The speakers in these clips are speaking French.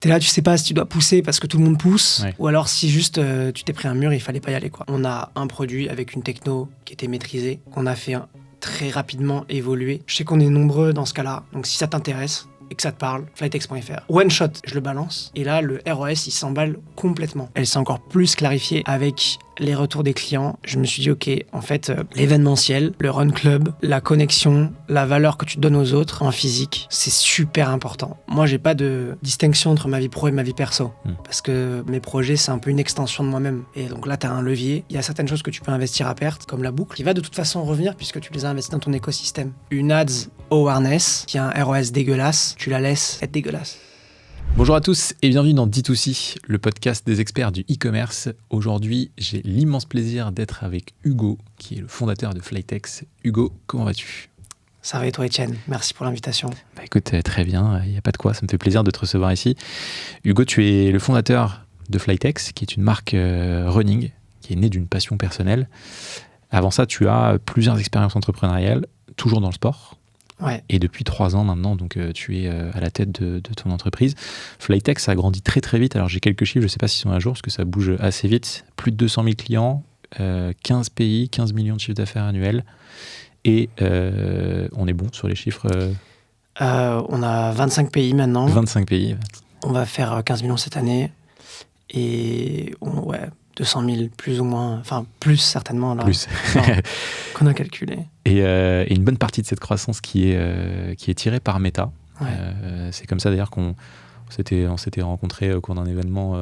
T'es là, tu sais pas si tu dois pousser parce que tout le monde pousse, Ouais. ou alors si juste tu t'es pris un mur, il fallait pas y aller, quoi. On a un produit avec une techno qui était maîtrisée, qu'on a fait très rapidement évoluer. Je sais qu'on est nombreux dans ce cas-là, donc si ça t'intéresse et que ça te parle, flytex.fr. One shot, je le balance, et là, le ROS, il s'emballe complètement. Elle s'est encore plus clarifiée avec les retours des clients. Je me suis dit, ok, en fait, l'événementiel, le run club, la connexion, la valeur que tu donnes aux autres en physique, c'est super important. Moi, j'ai pas de distinction entre ma vie pro et ma vie perso, parce que mes projets, c'est un peu une extension de moi-même. Et donc là, t'as un levier. Il y a certaines choses que tu peux investir à perte, comme la boucle, qui va de toute façon revenir puisque tu les as investis dans ton écosystème. Une ads awareness, qui a un ROS dégueulasse, tu la laisses être dégueulasse. Bonjour à tous et bienvenue dans D2C, le podcast des experts du e-commerce. Aujourd'hui, j'ai l'immense plaisir d'être avec Hugo, qui est le fondateur de Flytex. Hugo, comment vas-tu ? Ça va et toi, Etienne ? Merci pour l'invitation. Écoute, très bien, il n'y a pas de quoi, ça me fait plaisir de te recevoir ici. Hugo, tu es le fondateur de Flytex, qui est une marque running, qui est née d'une passion personnelle. Avant ça, tu as plusieurs expériences entrepreneuriales, toujours dans le sport. Ouais. Et depuis 3 ans maintenant, donc tu es à la tête de ton entreprise. Flytex a grandi très très vite. Alors j'ai quelques chiffres, je ne sais pas s'ils sont à jour, parce que ça bouge assez vite. Plus de 200 000 clients, 15 pays, 15 millions de chiffres d'affaires annuels. Et on est bon sur les chiffres. On a 25 pays maintenant. 25 pays. On va faire 15 millions cette année. Et 200 000 plus ou moins, enfin plus certainement là. Plus. Qu'on a calculé. Et une bonne partie de cette croissance qui est tirée par Meta. Ouais. C'est comme ça d'ailleurs qu'on s'était rencontrés au cours d'un événement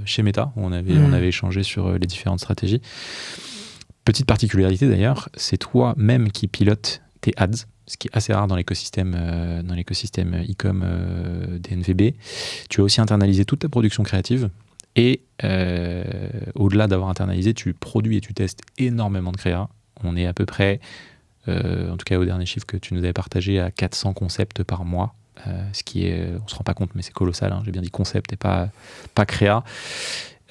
chez Meta, où on avait échangé sur les différentes stratégies. Petite particularité d'ailleurs, c'est toi-même qui pilotes tes ads, ce qui est assez rare dans l'écosystème e-com DNVB. Tu as aussi internalisé toute ta production créative. Et au-delà d'avoir internalisé, tu produis et tu testes énormément de créa. On est à peu près, en tout cas au dernier chiffre que tu nous avais partagé, à 400 concepts par mois. Ce qui est, on ne se rend pas compte, mais c'est colossal. J'ai bien dit concept et pas créa.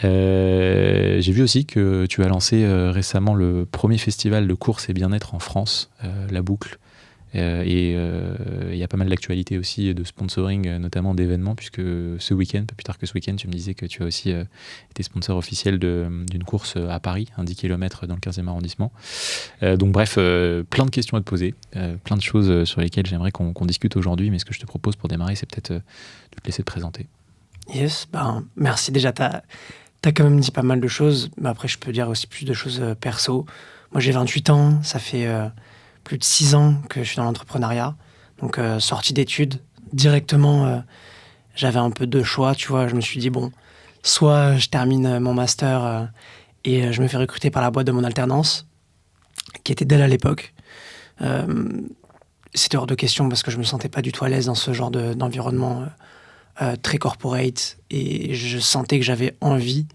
J'ai vu aussi que tu as lancé récemment le premier festival de course et bien-être en France, La Boucle. Et il y a pas mal d'actualités aussi de sponsoring, notamment d'événements, puisque ce week-end, pas plus tard que ce week-end, tu me disais que tu as aussi été sponsor officiel d'une course à Paris, un 10 km dans le 15e arrondissement. Donc bref, plein de questions à te poser, plein de choses sur lesquelles j'aimerais qu'on discute aujourd'hui, mais ce que je te propose pour démarrer, c'est peut-être de te laisser te présenter. Yes, merci déjà, t'as quand même dit pas mal de choses, mais après je peux dire aussi plus de choses perso. Moi j'ai 28 ans, ça fait plus de 6 ans que je suis dans l'entrepreneuriat. Donc, sortie d'études, directement, j'avais un peu deux choix, tu vois. Je me suis dit, bon, soit je termine mon master et je me fais recruter par la boîte de mon alternance, qui était Dell à l'époque. C'était hors de question parce que je me sentais pas du tout à l'aise dans ce genre d'environnement très corporate. Et je sentais que j'avais envie,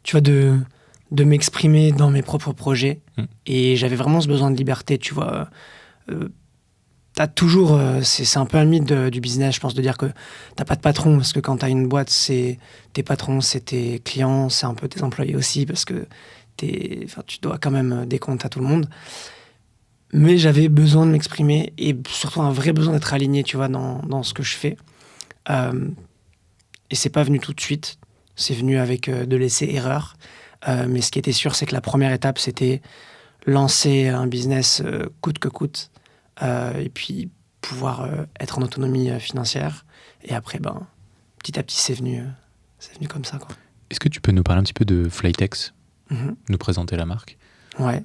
tu vois, de m'exprimer dans mes propres projets. Et j'avais vraiment ce besoin de liberté, tu vois. T'as toujours... c'est un peu un mythe du business, je pense, de dire que t'as pas de patron, parce que quand t'as une boîte, c'est tes patrons, c'est tes clients, c'est un peu tes employés aussi, parce que tu dois quand même des comptes à tout le monde. Mais j'avais besoin de m'exprimer, et surtout un vrai besoin d'être aligné, tu vois, dans ce que je fais. Et c'est pas venu tout de suite, c'est venu avec de l'essai-erreur. Mais ce qui était sûr, c'est que la première étape, c'était lancer un business coûte que coûte, et puis pouvoir être en autonomie financière. Et après, petit à petit, c'est venu comme ça, quoi. Est-ce que tu peux nous parler un petit peu de Flytex, nous présenter la marque ? Ouais.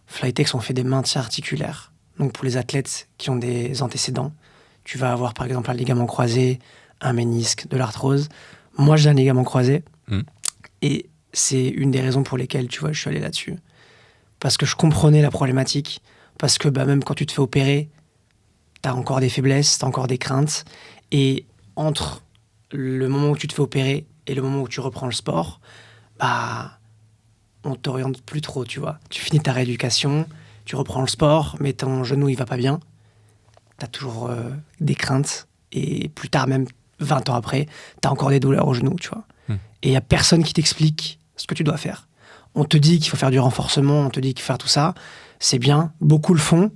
Flytex, on fait des maintiens articulaires. Donc pour les athlètes qui ont des antécédents, tu vas avoir par exemple un ligament croisé, un ménisque, de l'arthrose. Moi, j'ai un ligament croisé. Et c'est une des raisons pour lesquelles, tu vois, je suis allé là-dessus. Parce que je comprenais la problématique. Parce que même quand tu te fais opérer, t'as encore des faiblesses, t'as encore des craintes. Et entre le moment où tu te fais opérer et le moment où tu reprends le sport, on t'oriente plus trop, tu vois. Tu finis ta rééducation, tu reprends le sport, mais ton genou, il va pas bien. T'as toujours des craintes. Et plus tard, même 20 ans après, t'as encore des douleurs au genou, tu vois. Et il n'y a personne qui t'explique ce que tu dois faire. On te dit qu'il faut faire du renforcement, on te dit qu'il faut faire tout ça. C'est bien, beaucoup le font,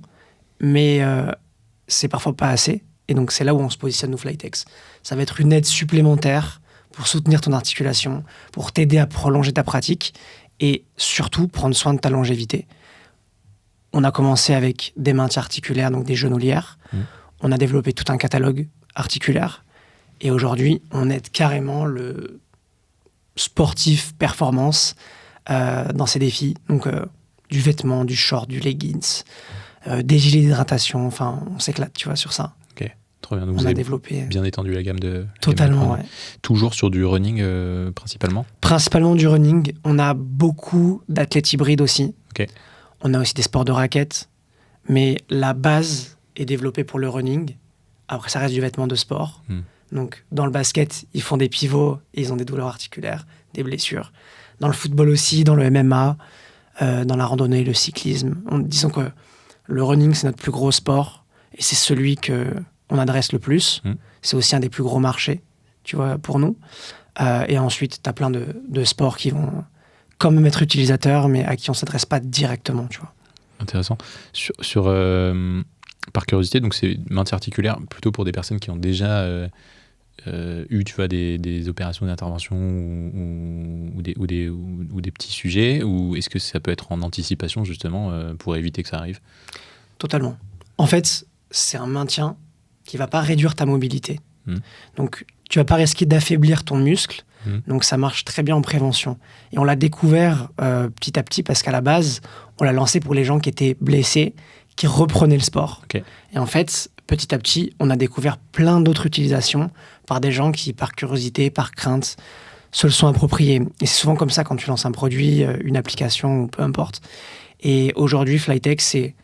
mais c'est parfois pas assez. Et donc, c'est là où on se positionne, nous, Flytex. Ça va être une aide supplémentaire pour soutenir ton articulation, pour t'aider à prolonger ta pratique et surtout prendre soin de ta longévité. On a commencé avec des maintiens articulaires, donc des genouillères. On a développé tout un catalogue articulaire. Et aujourd'hui, on aide carrément le sportif performance dans ses défis. Donc, du vêtement, du short, du leggings, des gilets d'hydratation. Enfin, on s'éclate, tu vois, sur ça. Ok, trop bien. Donc, on a développé bien étendu la gamme de... Totalement, ouais. Toujours sur du running principalement? Principalement du running. On a beaucoup d'athlètes hybrides aussi. Ok. On a aussi des sports de raquettes. Mais la base est développée pour le running. Après, ça reste du vêtement de sport. Donc, dans le basket, ils font des pivots et ils ont des douleurs articulaires, des blessures. Dans le football aussi, dans le MMA, dans la randonnée, le cyclisme. Disons que le running, c'est notre plus gros sport et c'est celui qu'on adresse le plus. C'est aussi un des plus gros marchés, tu vois, pour nous. Et ensuite, tu as plein de sports qui vont quand même être utilisateurs, mais à qui on ne s'adresse pas directement, tu vois. Intéressant. Par curiosité, donc c'est maintien articulaire plutôt pour des personnes qui ont déjà eu, tu vois, des opérations d'intervention ou des petits sujets, ou est-ce que ça peut être en anticipation justement pour éviter que ça arrive? Totalement. En fait, c'est un maintien qui va pas réduire ta mobilité. Donc, tu vas pas risquer d'affaiblir ton muscle. Donc, ça marche très bien en prévention. Et on l'a découvert petit à petit parce qu'à la base, on l'a lancé pour les gens qui étaient blessés, qui reprenaient le sport. Okay. Et en fait, petit à petit, on a découvert plein d'autres utilisations par des gens qui, par curiosité, par crainte, se le sont appropriés. Et c'est souvent comme ça quand tu lances un produit, une application ou peu importe. Et aujourd'hui, Flytex, c'est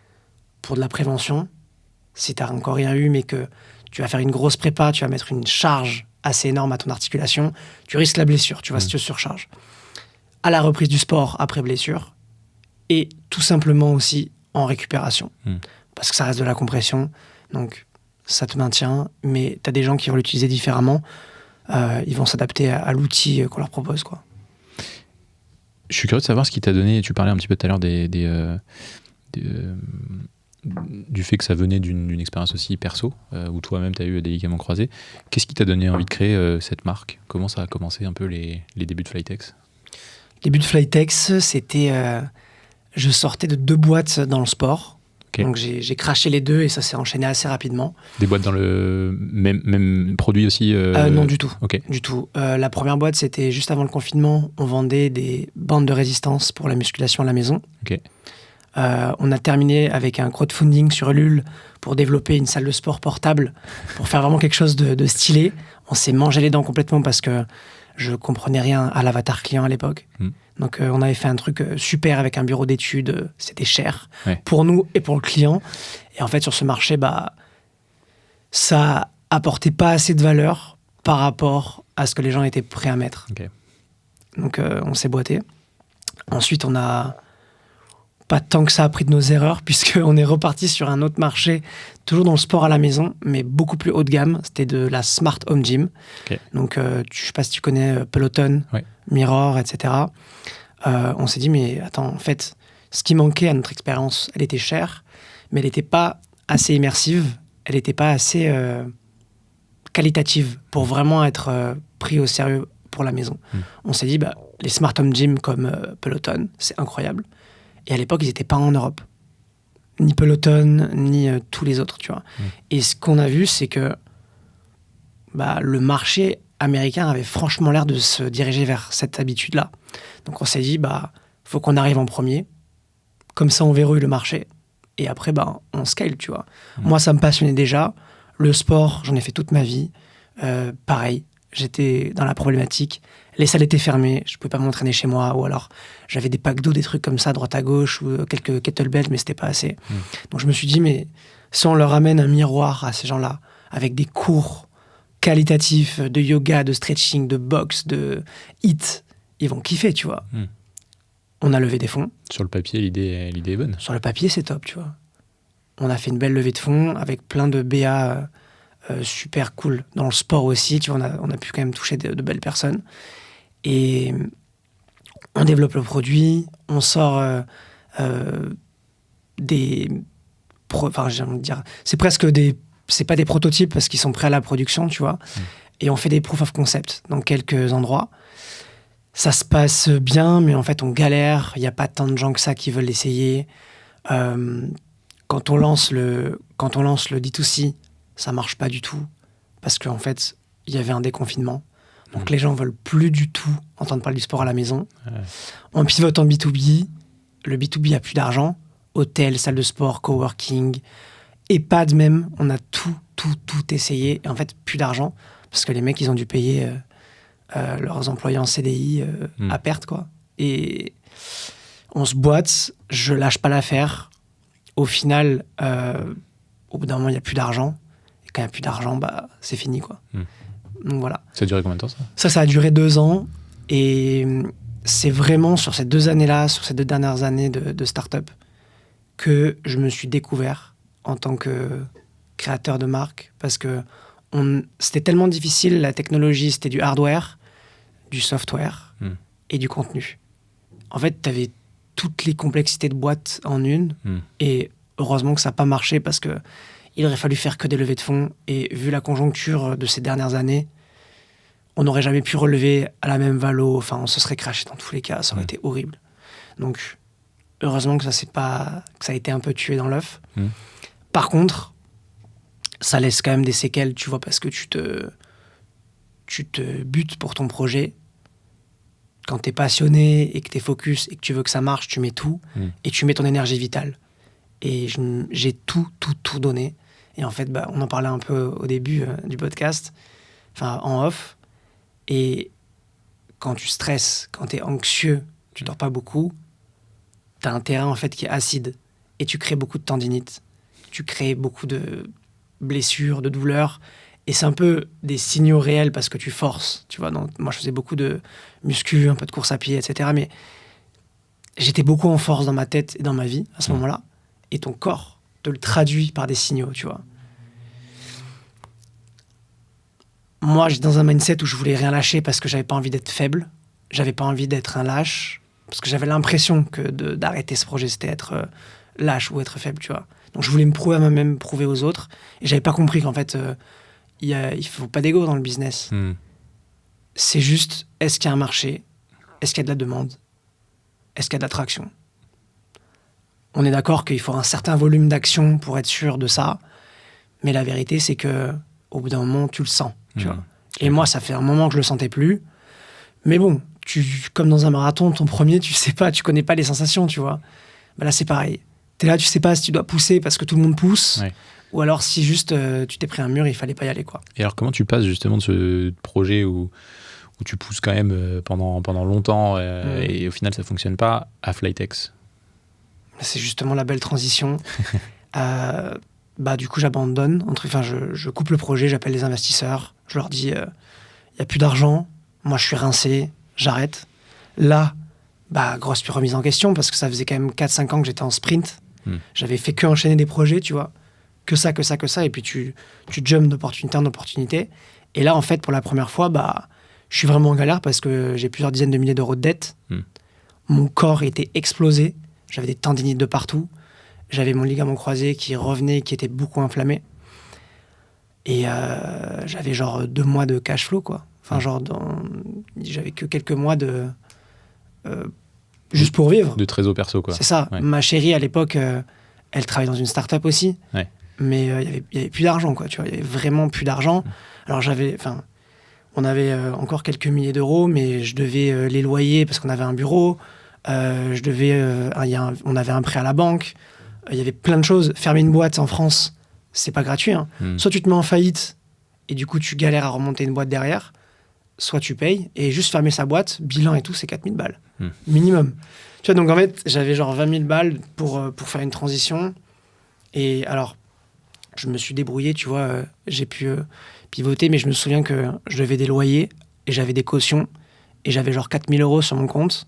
pour de la prévention. Si tu n'as encore rien eu, mais que tu vas faire une grosse prépa, tu vas mettre une charge assez énorme à ton articulation, tu risques la blessure, tu vas se surcharger. À la reprise du sport après blessure, et tout simplement aussi en récupération. Parce que ça reste de la compression, donc ça te maintient, mais tu as des gens qui vont l'utiliser différemment, ils vont s'adapter à l'outil qu'on leur propose, quoi. Je suis curieux de savoir ce qui t'a donné, tu parlais un petit peu tout à l'heure du fait que ça venait d'une expérience aussi perso, où toi-même tu as eu des ligaments croisés. Qu'est-ce qui t'a donné envie de créer cette marque? Comment ça a commencé un peu les débuts de Flytex? Les débuts de Flytex, c'était... je sortais de 2 boîtes dans le sport. Okay. Donc j'ai craché les 2 et ça s'est enchaîné assez rapidement. Des boîtes dans le même produit aussi Non, du tout. Okay. Du tout. La première boîte, c'était juste avant le confinement. On vendait des bandes de résistance pour la musculation à la maison. Okay. On a terminé avec un crowdfunding sur Ulule pour développer une salle de sport portable, pour faire vraiment quelque chose de stylé. On s'est mangé les dents complètement parce que je comprenais rien à l'avatar client à l'époque. Donc on avait fait un truc super avec un bureau d'études, c'était cher pour nous et pour le client. Et en fait sur ce marché, ça apportait pas assez de valeur par rapport à ce que les gens étaient prêts à mettre. Okay. Donc on s'est boité. Ensuite on a pas tant que ça appris de nos erreurs puisqu'on est reparti sur un autre marché, toujours dans le sport à la maison, mais beaucoup plus haut de gamme. C'était de la Smart Home Gym. Okay. Donc je sais pas si tu connais Peloton, Mirror, etc. On s'est dit, mais attends, en fait, ce qui manquait à notre expérience, elle était chère, mais elle n'était pas assez immersive, elle n'était pas assez qualitative pour vraiment être pris au sérieux pour la maison. On s'est dit, les Smart Home Gym comme Peloton, c'est incroyable. Et à l'époque, ils n'étaient pas en Europe. Ni Peloton, ni tous les autres, tu vois. Et ce qu'on a vu, c'est que le marché américain avait franchement l'air de se diriger vers cette habitude-là. Donc on s'est dit, faut qu'on arrive en premier. Comme ça, on verrouille le marché. Et après, on scale, tu vois. Moi, ça me passionnait déjà. Le sport, j'en ai fait toute ma vie. Pareil, j'étais dans la problématique. Les salles étaient fermées, je ne pouvais pas m'entraîner chez moi. Ou alors, j'avais des packs d'eau, des trucs comme ça, à droite à gauche, ou quelques kettlebells, mais ce n'était pas assez. Donc je me suis dit, mais si on leur amène un miroir à ces gens-là, avec des cours qualitatifs de yoga, de stretching, de boxe, de HIIT, ils vont kiffer, tu vois. On a levé des fonds. Sur le papier, l'idée est bonne. Sur le papier, c'est top, tu vois. On a fait une belle levée de fonds avec plein de BA super cool. Dans le sport aussi, tu vois, on a pu quand même toucher de belles personnes. Et on développe le produit, on sort j'ai envie de dire, c'est presque des c'est pas des prototypes parce qu'ils sont prêts à la production, tu vois. Et on fait des proof of concept dans quelques endroits. Ça se passe bien, mais en fait, on galère. Il n'y a pas tant de gens que ça qui veulent l'essayer. Quand on lance le D2C, ça marche pas du tout. Parce qu'en fait, il y avait un déconfinement. Donc les gens veulent plus du tout entendre parler du sport à la maison. On pivote en B2B. Le B2B a plus d'argent. Hôtel, salle de sport, coworking, EHPAD même. On a tout essayé. Et en fait, plus d'argent. Parce que les mecs, ils ont dû payer leurs employés en CDI à perte, quoi. Et on se boite. Je lâche pas l'affaire. Au final, au bout d'un moment, il n'y a plus d'argent. Et quand il n'y a plus d'argent, bah, c'est fini, quoi. Donc voilà. Ça a duré combien de temps, ça ? Ça a duré 2 ans. Et c'est vraiment sur ces 2 années-là, sur ces 2 dernières années de start-up, que je me suis découvert en tant que créateur de marque. Parce que c'était tellement difficile, la technologie, c'était du hardware, du software et du contenu. En fait, tu avais toutes les complexités de boîte en une. Et heureusement que ça n'a pas marché parce que il aurait fallu faire que des levées de fonds. Et vu la conjoncture de ces dernières années, on n'aurait jamais pu relever à la même valo. Enfin, on se serait crashé dans tous les cas. Ça aurait été horrible. Donc, heureusement que ça a été un peu tué dans l'œuf. Par contre, ça laisse quand même des séquelles, tu vois, parce que tu te butes pour ton projet. Quand tu es passionné et que tu es focus et que tu veux que ça marche, tu mets tout et tu mets ton énergie vitale. Et j'ai tout donné. Et en fait, bah, on en parlait un peu au début du podcast, enfin en off. Et quand tu stresses, quand tu es anxieux, tu dors pas beaucoup, tu as un terrain en fait qui est acide et tu crées beaucoup de tendinite. Tu crées beaucoup de blessures, de douleurs. Et c'est un peu des signaux réels parce que tu forces. Tu vois, moi, je faisais beaucoup de muscu, un peu de course à pied, etc. Mais j'étais beaucoup en force dans ma tête et dans ma vie à ce moment-là. Et ton corps te le traduit par des signaux, tu vois. Moi, j'étais dans un mindset où je voulais rien lâcher parce que j'avais pas envie d'être faible. J'avais pas envie d'être un lâche. Parce que j'avais l'impression que d'arrêter ce projet, c'était être lâche ou être faible, tu vois. Donc, je voulais me prouver à moi-même, prouver aux autres. Et j'avais pas compris qu'en fait, il faut pas d'ego dans le business. C'est juste, est-ce qu'il y a un marché ? Est-ce qu'il y a de la demande ? Est-ce qu'il y a de l'attraction ? On est d'accord qu'il faut un certain volume d'action pour être sûr de ça. Mais la vérité, c'est que au bout d'un moment, tu le sens. Tu vois. Et moi, ça fait un moment que je le sentais plus. Mais bon, comme dans un marathon, ton premier, tu sais pas, tu connais pas les sensations, tu vois. Bah là, c'est pareil. T'es là, tu sais pas si tu dois pousser parce que tout le monde pousse. Ou alors si juste tu t'es pris un mur, il fallait pas y aller, quoi. Et alors, comment tu passes justement de ce projet où tu pousses quand même pendant longtemps et au final, ça fonctionne pas, à Flytex ? C'est justement la belle transition. Du coup, j'abandonne. Je coupe le projet, j'appelle les investisseurs. Je leur dis, il n'y a plus d'argent. Moi, je suis rincé. J'arrête. Là, grosse remise en question parce que ça faisait quand même 4-5 ans que j'étais en sprint. J'avais fait que enchaîner des projets, tu vois. Que ça. Et puis, tu jumps d'opportunité en opportunité. Et là, en fait, pour la première fois, je suis vraiment en galère parce que j'ai plusieurs dizaines de milliers d'euros de dettes. Mon corps était explosé. J'avais des tendinites de partout. J'avais mon ligament croisé qui revenait, qui était beaucoup inflammé. Et j'avais genre 2 mois de cash flow, quoi. Enfin, j'avais que quelques mois de... juste pour vivre. De trésor perso, quoi. C'est ça. Ouais. Ma chérie, à l'époque, elle travaillait dans une start-up aussi. Mais il y avait plus d'argent, quoi. Tu vois, il y avait vraiment plus d'argent. Alors, on avait encore quelques milliers d'euros, mais je devais les loyer parce qu'on avait un bureau. On avait un prêt à la banque. Il y avait plein de choses. Fermer une boîte en France, c'est pas gratuit. Hein. Soit tu te mets en faillite et du coup tu galères à remonter une boîte derrière, soit tu payes et juste fermer sa boîte, bilan et tout, c'est 4000 balles. Minimum. Tu vois, donc en fait, j'avais genre 20 000 balles pour faire une transition. Et alors, je me suis débrouillé, tu vois, j'ai pu pivoter, mais je me souviens que je devais des loyers et j'avais des cautions et j'avais genre 4000 euros sur mon compte.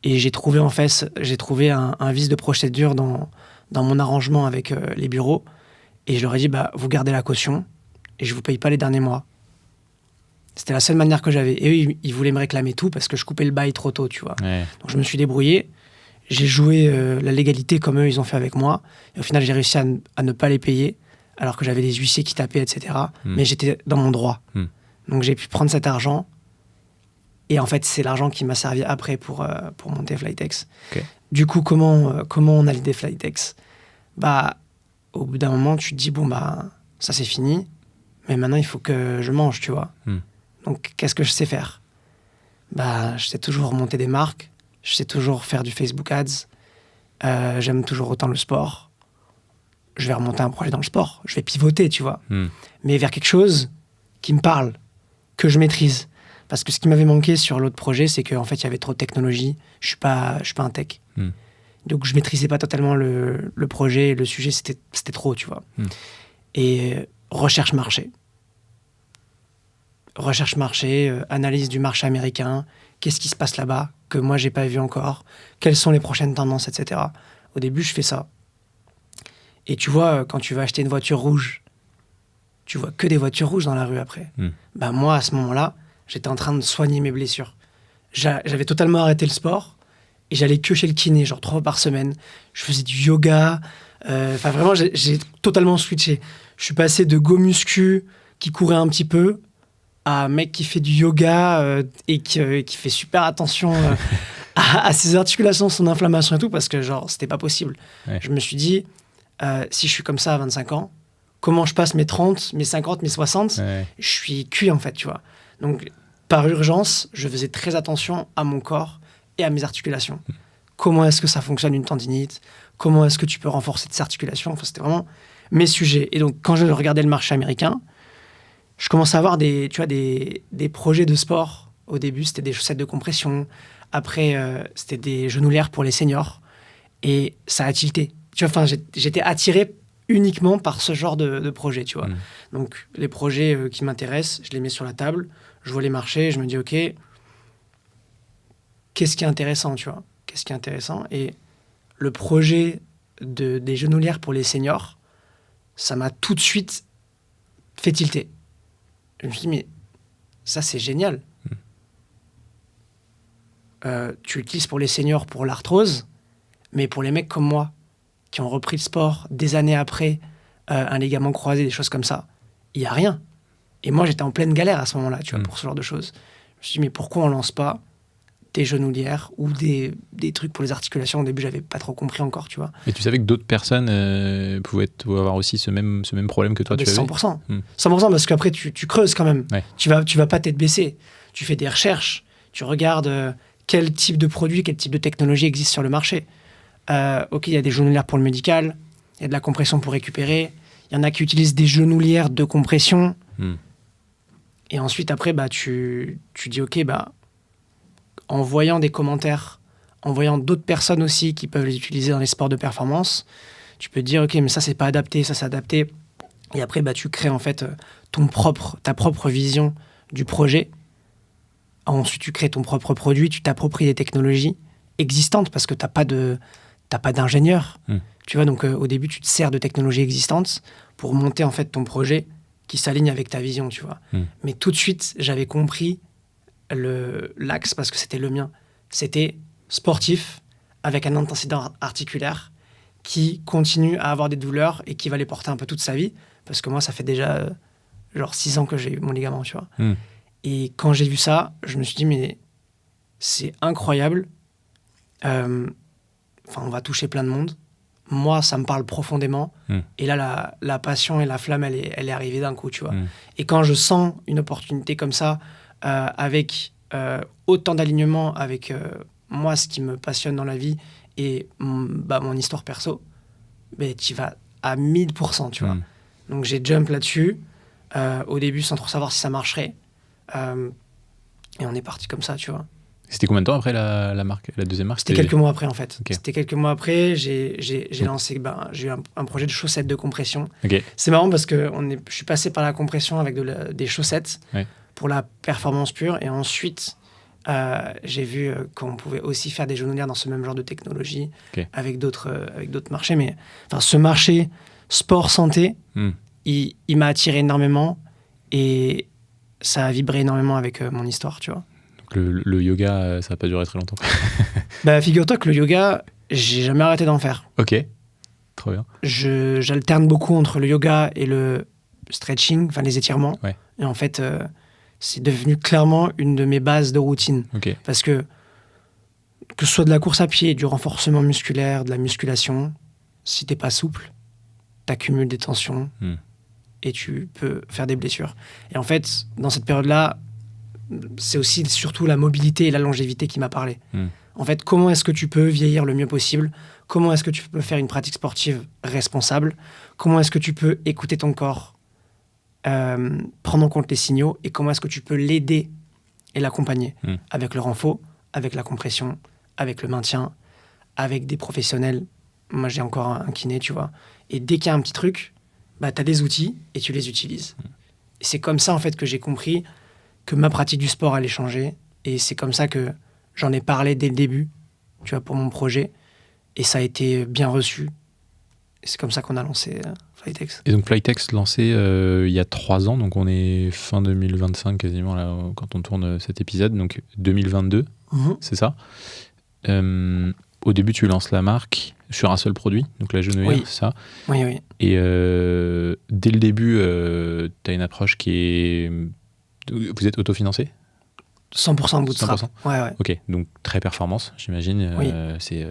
Et j'ai trouvé un vice de procédure dans mon arrangement avec les bureaux. Et je leur ai dit, vous gardez la caution et je vous paye pas les derniers mois. C'était la seule manière que j'avais. Et eux, ils voulaient me réclamer tout parce que je coupais le bail trop tôt, tu vois. Donc je me suis débrouillé. J'ai joué la légalité comme eux, ils ont fait avec moi. Et au final, j'ai réussi à ne pas les payer, alors que j'avais des huissiers qui tapaient, etc. Mais j'étais dans mon droit. Donc j'ai pu prendre cet argent. Et en fait, c'est l'argent qui m'a servi après pour monter Flytex. Okay. Du coup, comment on a l'idée Flytex? Bah, au bout d'un moment, tu te dis, bon, bah, ça c'est fini. Mais maintenant, il faut que je mange, tu vois. Donc, qu'est-ce que je sais faire? Bah, je sais toujours monter des marques. Je sais toujours faire du Facebook Ads. J'aime toujours autant le sport. Je vais remonter un projet dans le sport. Je vais pivoter, tu vois. Mais vers quelque chose qui me parle, que je maîtrise. Parce que ce qui m'avait manqué sur l'autre projet, c'est qu'en fait, il y avait trop de technologie. Je suis pas un tech. Donc, je maîtrisais pas totalement le projet. Le sujet, c'était trop, tu vois. Et recherche marché. Recherche marché, analyse du marché américain. Qu'est-ce qui se passe là-bas que moi, j'ai pas vu encore? Quelles sont les prochaines tendances, etc. Au début, je fais ça. Et tu vois, quand tu vas acheter une voiture rouge, tu vois que des voitures rouges dans la rue après. Bah, moi, à ce moment-là, j'étais en train de soigner mes blessures. J'avais totalement arrêté le sport et j'allais que chez le kiné, genre 3 fois par semaine. Je faisais du yoga. Enfin, vraiment, j'ai totalement switché. Je suis passé de go muscu qui courait un petit peu à un mec qui fait du yoga et qui fait super attention à ses articulations, son inflammation et tout, parce que genre, c'était pas possible. Ouais. Je me suis dit, si je suis comme ça à 25 ans, comment je passe mes 30, mes 50, mes 60 ouais. Je suis cuit en fait, tu vois. Donc, par urgence, je faisais très attention à mon corps et à mes articulations. Comment est-ce que ça fonctionne une tendinite? Comment est-ce que tu peux renforcer tes articulations? Enfin, c'était vraiment mes sujets. Et donc, quand je regardais le marché américain, je commençais à avoir des projets de sport. Au début, c'était des chaussettes de compression. Après, c'était des genouillères pour les seniors. Et ça a tilté. Tu vois, enfin, j'étais attiré uniquement par ce genre de projet, tu vois. Donc, les projets qui m'intéressent, je les mets sur la table. Je vois les marchés, je me dis, OK, qu'est-ce qui est intéressant, tu vois? Qu'est-ce qui est intéressant? Et le projet des genouillères pour les seniors, ça m'a tout de suite fait tilter. Je me suis dit, mais ça, c'est génial. Tu l'utilises pour les seniors, pour l'arthrose, mais pour les mecs comme moi, qui ont repris le sport des années après, un ligament croisé, des choses comme ça, il n'y a rien. Et moi, j'étais en pleine galère à ce moment-là, tu vois, pour ce genre de choses. Je me suis dit, mais pourquoi on ne lance pas des genouillères ou des trucs pour les articulations? Au début, je n'avais pas trop compris encore, tu vois. Et tu savais que d'autres personnes pouvaient avoir aussi ce même problème que toi, tu avais? 100%. 100% parce qu'après, tu creuses quand même. Ouais. Tu vas pas tête baissée. Tu fais des recherches. Tu regardes quel type de produit, quel type de technologie existe sur le marché. OK, il y a des genouillères pour le médical. Il y a de la compression pour récupérer. Il y en a qui utilisent des genouillères de compression. Et ensuite, après, bah, tu dis, OK, bah, en voyant des commentaires, en voyant d'autres personnes aussi qui peuvent les utiliser dans les sports de performance, tu peux te dire, OK, mais ça, c'est pas adapté, ça, c'est adapté. Et après, bah, tu crées en fait ta propre vision du projet. Ensuite, tu crées ton propre produit, tu t'appropries des technologies existantes parce que t'as pas d'ingénieur. Tu vois, donc au début, tu te sers de technologies existantes pour monter en fait ton projet qui s'aligne avec ta vision, tu vois. Mais tout de suite, j'avais compris l'axe parce que c'était le mien. C'était sportif avec un antécédent articulaire qui continue à avoir des douleurs et qui va les porter un peu toute sa vie parce que moi, ça fait déjà genre 6 ans que j'ai eu mon ligament, tu vois. Et quand j'ai vu ça, je me suis dit, mais c'est incroyable. On va toucher plein de monde. Moi, ça me parle profondément. Et là, la passion et la flamme, elle est arrivée d'un coup, tu vois. Et quand je sens une opportunité comme ça, avec autant d'alignement avec moi, ce qui me passionne dans la vie et mon histoire perso, tu vas à 1000%, tu vois. Donc, j'ai jump là-dessus, au début, sans trop savoir si ça marcherait. Et on est parti comme ça, tu vois. C'était combien de temps après la deuxième marque? C'était quelques mois après, en fait. Okay. C'était quelques mois après, j'ai lancé, j'ai eu un projet de chaussettes de compression. Okay. C'est marrant parce que je suis passé par la compression avec des chaussettes pour la performance pure. Et ensuite, j'ai vu qu'on pouvait aussi faire des genouillères dans ce même genre de technologie avec d'autres marchés. Mais ce marché sport-santé, il m'a attiré énormément et ça a vibré énormément avec mon histoire, tu vois. Le yoga, ça n'a pas duré très longtemps. Figure-toi que le yoga, j'ai jamais arrêté d'en faire. Ok. Trop bien. J'alterne beaucoup entre le yoga et le stretching, enfin les étirements. Ouais. Et en fait, c'est devenu clairement une de mes bases de routine. Ok. Parce que ce soit de la course à pied, du renforcement musculaire, de la musculation, si t'es pas souple, t'accumules des tensions et tu peux faire des blessures. Et en fait, dans cette période-là, c'est aussi surtout la mobilité et la longévité qui m'a parlé. En fait, comment est-ce que tu peux vieillir le mieux possible? Comment est-ce que tu peux faire une pratique sportive responsable? Comment est-ce que tu peux écouter ton corps, prendre en compte les signaux? Et comment est-ce que tu peux l'aider et l'accompagner avec le renfort, avec la compression, avec le maintien, avec des professionnels? Moi, j'ai encore un kiné, tu vois. Et dès qu'il y a un petit truc, bah, tu as des outils et tu les utilises. Et c'est comme ça, en fait, que j'ai compris que ma pratique du sport allait changer. Et c'est comme ça que j'en ai parlé dès le début, tu vois, pour mon projet. Et ça a été bien reçu. Et c'est comme ça qu'on a lancé Flytex. Et donc Flytex lancé il y a 3 ans, donc on est fin 2025 quasiment là, quand on tourne cet épisode, donc 2022, c'est ça. Au début, tu lances la marque sur un seul produit, donc la genouillère, c'est ça. Oui, oui. Et dès le début, tu as une approche qui est... Vous êtes autofinancé ? 100% bootstrap. 100%. Ouais. Ok, donc très performance, j'imagine. Oui. C'est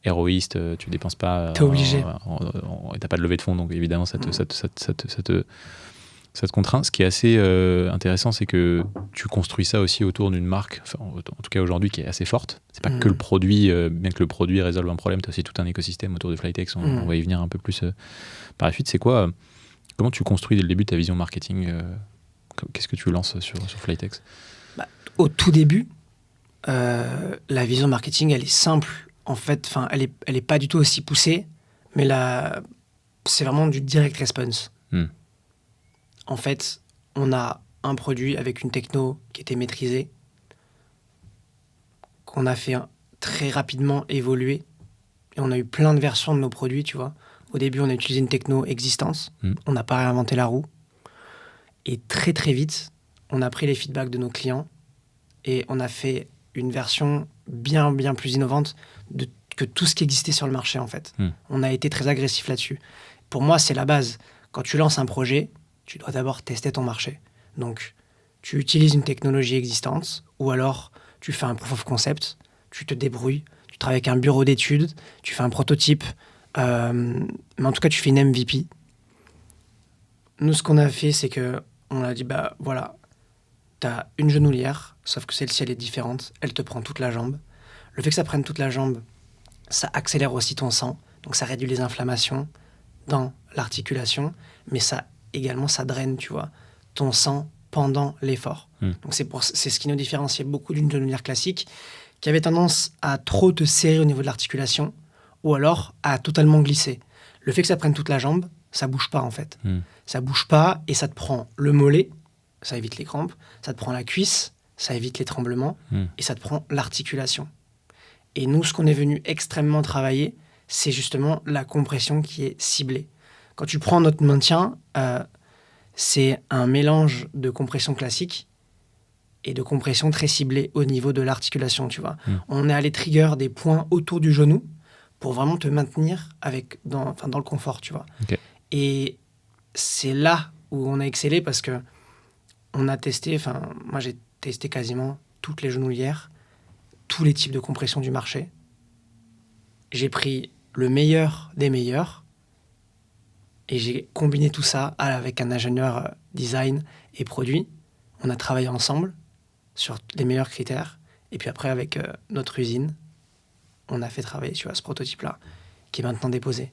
héroïste, tu dépenses pas. T'es obligé. Et t'as pas de levée de fonds, donc évidemment ça te contraint. Ce qui est assez intéressant, c'est que tu construis ça aussi autour d'une marque, enfin, en tout cas aujourd'hui, qui est assez forte. C'est pas que le produit, bien que le produit résolve un problème, tu as aussi tout un écosystème autour de Flytex. On va y venir un peu plus par la suite. C'est quoi comment tu construis dès le début ta vision marketing Qu'est-ce que tu lances sur Flytex? Au tout début, la vision marketing, elle est simple. En fait, elle est pas du tout aussi poussée, mais c'est vraiment du direct response. En fait, on a un produit avec une techno qui était maîtrisée, qu'on a fait très rapidement évoluer, et on a eu plein de versions de nos produits, tu vois. Au début, on a utilisé une techno existence, on n'a pas réinventé la roue, et très très vite, on a pris les feedbacks de nos clients, et on a fait une version bien plus innovante que tout ce qui existait sur le marché, en fait. On a été très agressif là-dessus. Pour moi, c'est la base. Quand tu lances un projet, tu dois d'abord tester ton marché. Donc, tu utilises une technologie existante, ou alors tu fais un proof of concept, tu te débrouilles, tu travailles avec un bureau d'études, tu fais un prototype, mais en tout cas, tu fais une MVP. Nous, ce qu'on a fait, c'est qu'on a dit, bah voilà, t'as une genouillère, sauf que celle-ci, elle est différente, elle te prend toute la jambe. Le fait que ça prenne toute la jambe, ça accélère aussi ton sang, donc ça réduit les inflammations dans l'articulation, mais ça draine, tu vois, ton sang pendant l'effort. Donc c'est ce qui nous différenciait beaucoup d'une genouillère classique, qui avait tendance à trop te serrer au niveau de l'articulation, ou alors à totalement glisser. Le fait que ça prenne toute la jambe, ça bouge pas en fait. Ça bouge pas et ça te prend le mollet, ça évite les crampes, ça te prend la cuisse, ça évite les tremblements, et ça te prend l'articulation. Et nous, ce qu'on est venu extrêmement travailler, c'est justement la compression qui est ciblée. Quand tu prends notre maintien, c'est un mélange de compression classique et de compression très ciblée au niveau de l'articulation, tu vois. On est allé trigger des points autour du genou pour vraiment te maintenir dans le confort, tu vois. Okay. Et c'est là où on a excellé parce que on a testé, moi j'ai testé quasiment toutes les genouillères, tous les types de compression du marché. J'ai pris le meilleur des meilleurs et j'ai combiné tout ça avec un ingénieur design et produit. On a travaillé ensemble sur les meilleurs critères et puis après avec notre usine, on a fait travailler ce prototype-là qui est maintenant déposé.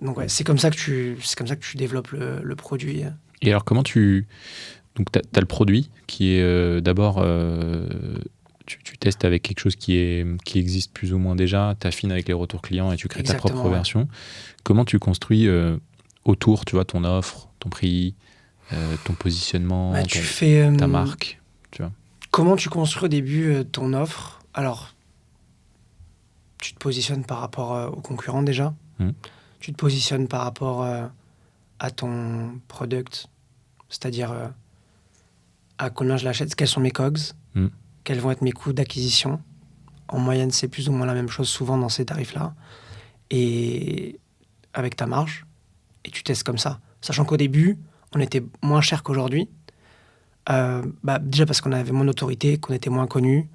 Donc ouais, c'est comme ça que tu développes le produit. Et alors comment donc t'as le produit qui est d'abord tu testes avec quelque chose qui existe plus ou moins déjà, t'affines avec les retours clients et tu crées ta propre version. Comment tu construis autour, tu vois, ton offre, ton prix, ton positionnement, ta marque, tu vois. Comment tu construis au début ton offre? Alors, tu te positionnes par rapport aux concurrents déjà. Tu te positionnes par rapport à ton product, c'est-à-dire à combien je l'achète, quels sont mes COGS, quels vont être mes coûts d'acquisition. En moyenne, c'est plus ou moins la même chose souvent dans ces tarifs-là. et avec ta marge, et tu testes comme ça. Sachant qu'au début, on était moins cher qu'aujourd'hui. Déjà parce qu'on avait moins d'autorité, qu'on était moins connus,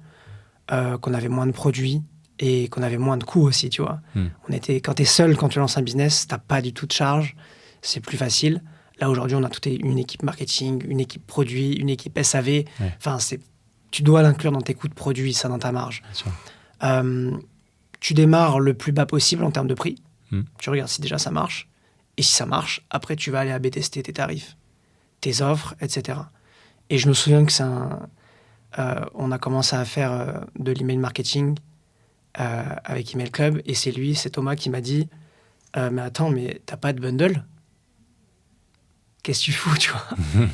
qu'on avait moins de produits et qu'on avait moins de coûts aussi, tu vois. Quand tu es seul, quand tu lances un business, t'as pas du tout de charge, c'est plus facile. Là, aujourd'hui, on a toute une équipe marketing, une équipe produit, une équipe SAV. Enfin, tu dois l'inclure dans tes coûts de produit, ça, dans ta marge. Tu démarres le plus bas possible en termes de prix. Tu regardes si déjà ça marche. Et si ça marche, après, tu vas aller A/B tester tes tarifs, tes offres, etc. Et je me souviens que on a commencé à faire de l'email marketing avec Email Club. Et c'est Thomas qui m'a dit mais attends, mais t'as pas de bundle? Qu'est-ce que tu fous, tu vois?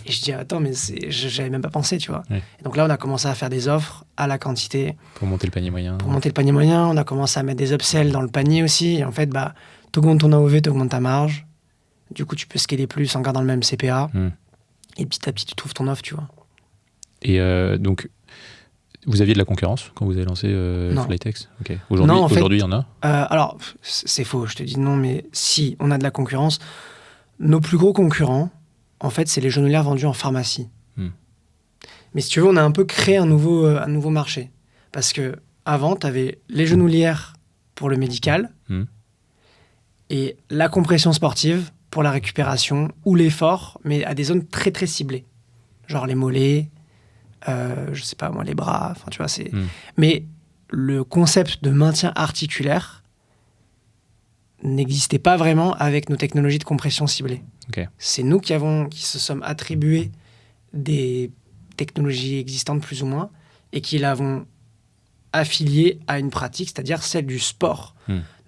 Et je dis attends, mais j'avais même pas pensé, tu vois. Et donc là, on a commencé à faire des offres à la quantité. Pour monter le panier moyen. On a commencé à mettre des upsells dans le panier aussi. Et en fait, t'augmentes ton AOV, t'augmentes ta marge. Du coup, tu peux scaler plus en gardant le même CPA. Et petit à petit, tu trouves ton offre, tu vois. Et donc, vous aviez de la concurrence quand vous avez lancé Flytex? Okay. Aujourd'hui, il y en a? Alors, c'est faux, je te dis non, mais si, on a de la concurrence. Nos plus gros concurrents, en fait, c'est les genouillères vendues en pharmacie. Mais si tu veux, on a un peu créé un nouveau marché. Parce que avant, tu avais les genouillères pour le médical et la compression sportive pour la récupération ou l'effort, mais à des zones très très ciblées. Genre les mollets, je sais pas moi, les bras, enfin tu vois, c'est... Mais le concept de maintien articulaire n'existait pas vraiment avec nos technologies de compression ciblée. C'est nous qui se sommes attribués des technologies existantes plus ou moins et qui l'avons affiliée à une pratique, c'est-à-dire celle du sport.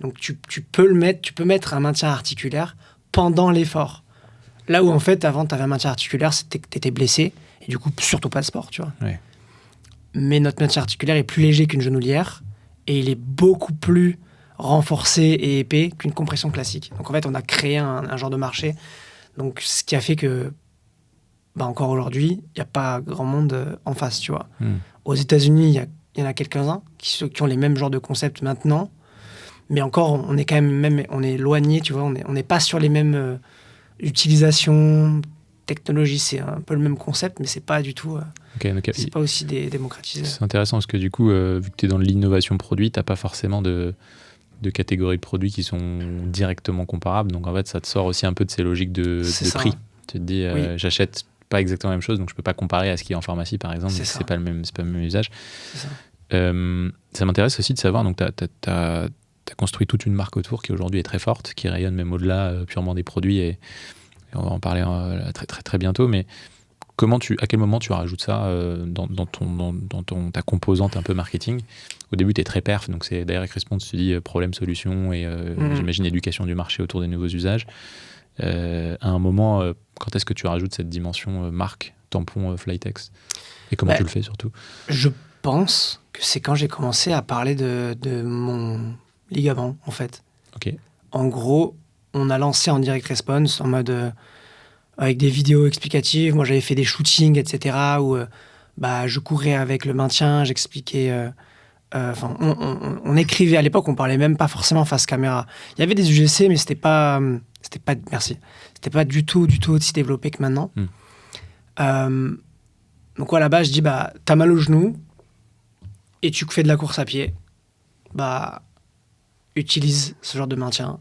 Donc tu peux mettre un maintien articulaire pendant l'effort. Là où en fait avant tu avais un maintien articulaire, c'était que tu étais blessé et du coup surtout pas de sport, tu vois. Mais notre maintien articulaire est plus léger qu'une genouillère et il est beaucoup plus renforcé et épais qu'une compression classique. Donc en fait on a créé un genre de marché. Donc ce qui a fait que encore aujourd'hui, il n'y a pas grand monde en face, tu vois. Aux États-Unis, il y en a quelques-uns qui ont les mêmes genres de concepts maintenant, mais encore, on est quand même on est éloigné, tu vois. On n'est pas sur les mêmes utilisations, technologies. C'est un peu le même concept, mais c'est pas du tout. C'est pas aussi démocratisé. C'est intéressant parce que du coup, vu que tu es dans l'innovation produit, tu n'as pas forcément de catégories de produits qui sont directement comparables. Donc en fait, ça te sort aussi un peu de ces logiques de prix. Tu te dis, j'achète pas exactement la même chose, donc je peux pas comparer à ce qui est en pharmacie, par exemple. C'est pas le même usage. Ça m'intéresse aussi de savoir, donc t'as construit toute une marque autour qui aujourd'hui est très forte, qui rayonne même au-delà purement des produits, et on va en parler très, très, très bientôt, mais à quel moment tu rajoutes ça dans ta composante un peu marketing? Au début, tu es très perf, donc c'est Direct Response, tu dis problème-solution et j'imagine éducation du marché autour des nouveaux usages. À un moment, quand est-ce que tu rajoutes cette dimension marque, tampon, Flytex? Et comment tu le fais surtout? Je pense que c'est quand j'ai commencé à parler de mon ligament, en fait. En gros, on a lancé en Direct Response en mode... avec des vidéos explicatives. Moi, j'avais fait des shootings, etc., où je courais avec le maintien, j'expliquais... on écrivait à l'époque, on parlait même pas forcément face caméra. Il y avait des UGC, mais c'était pas du tout aussi développé que maintenant. Donc à la base, je dis, t'as mal au genou et tu fais de la course à pied, utilise ce genre de maintien.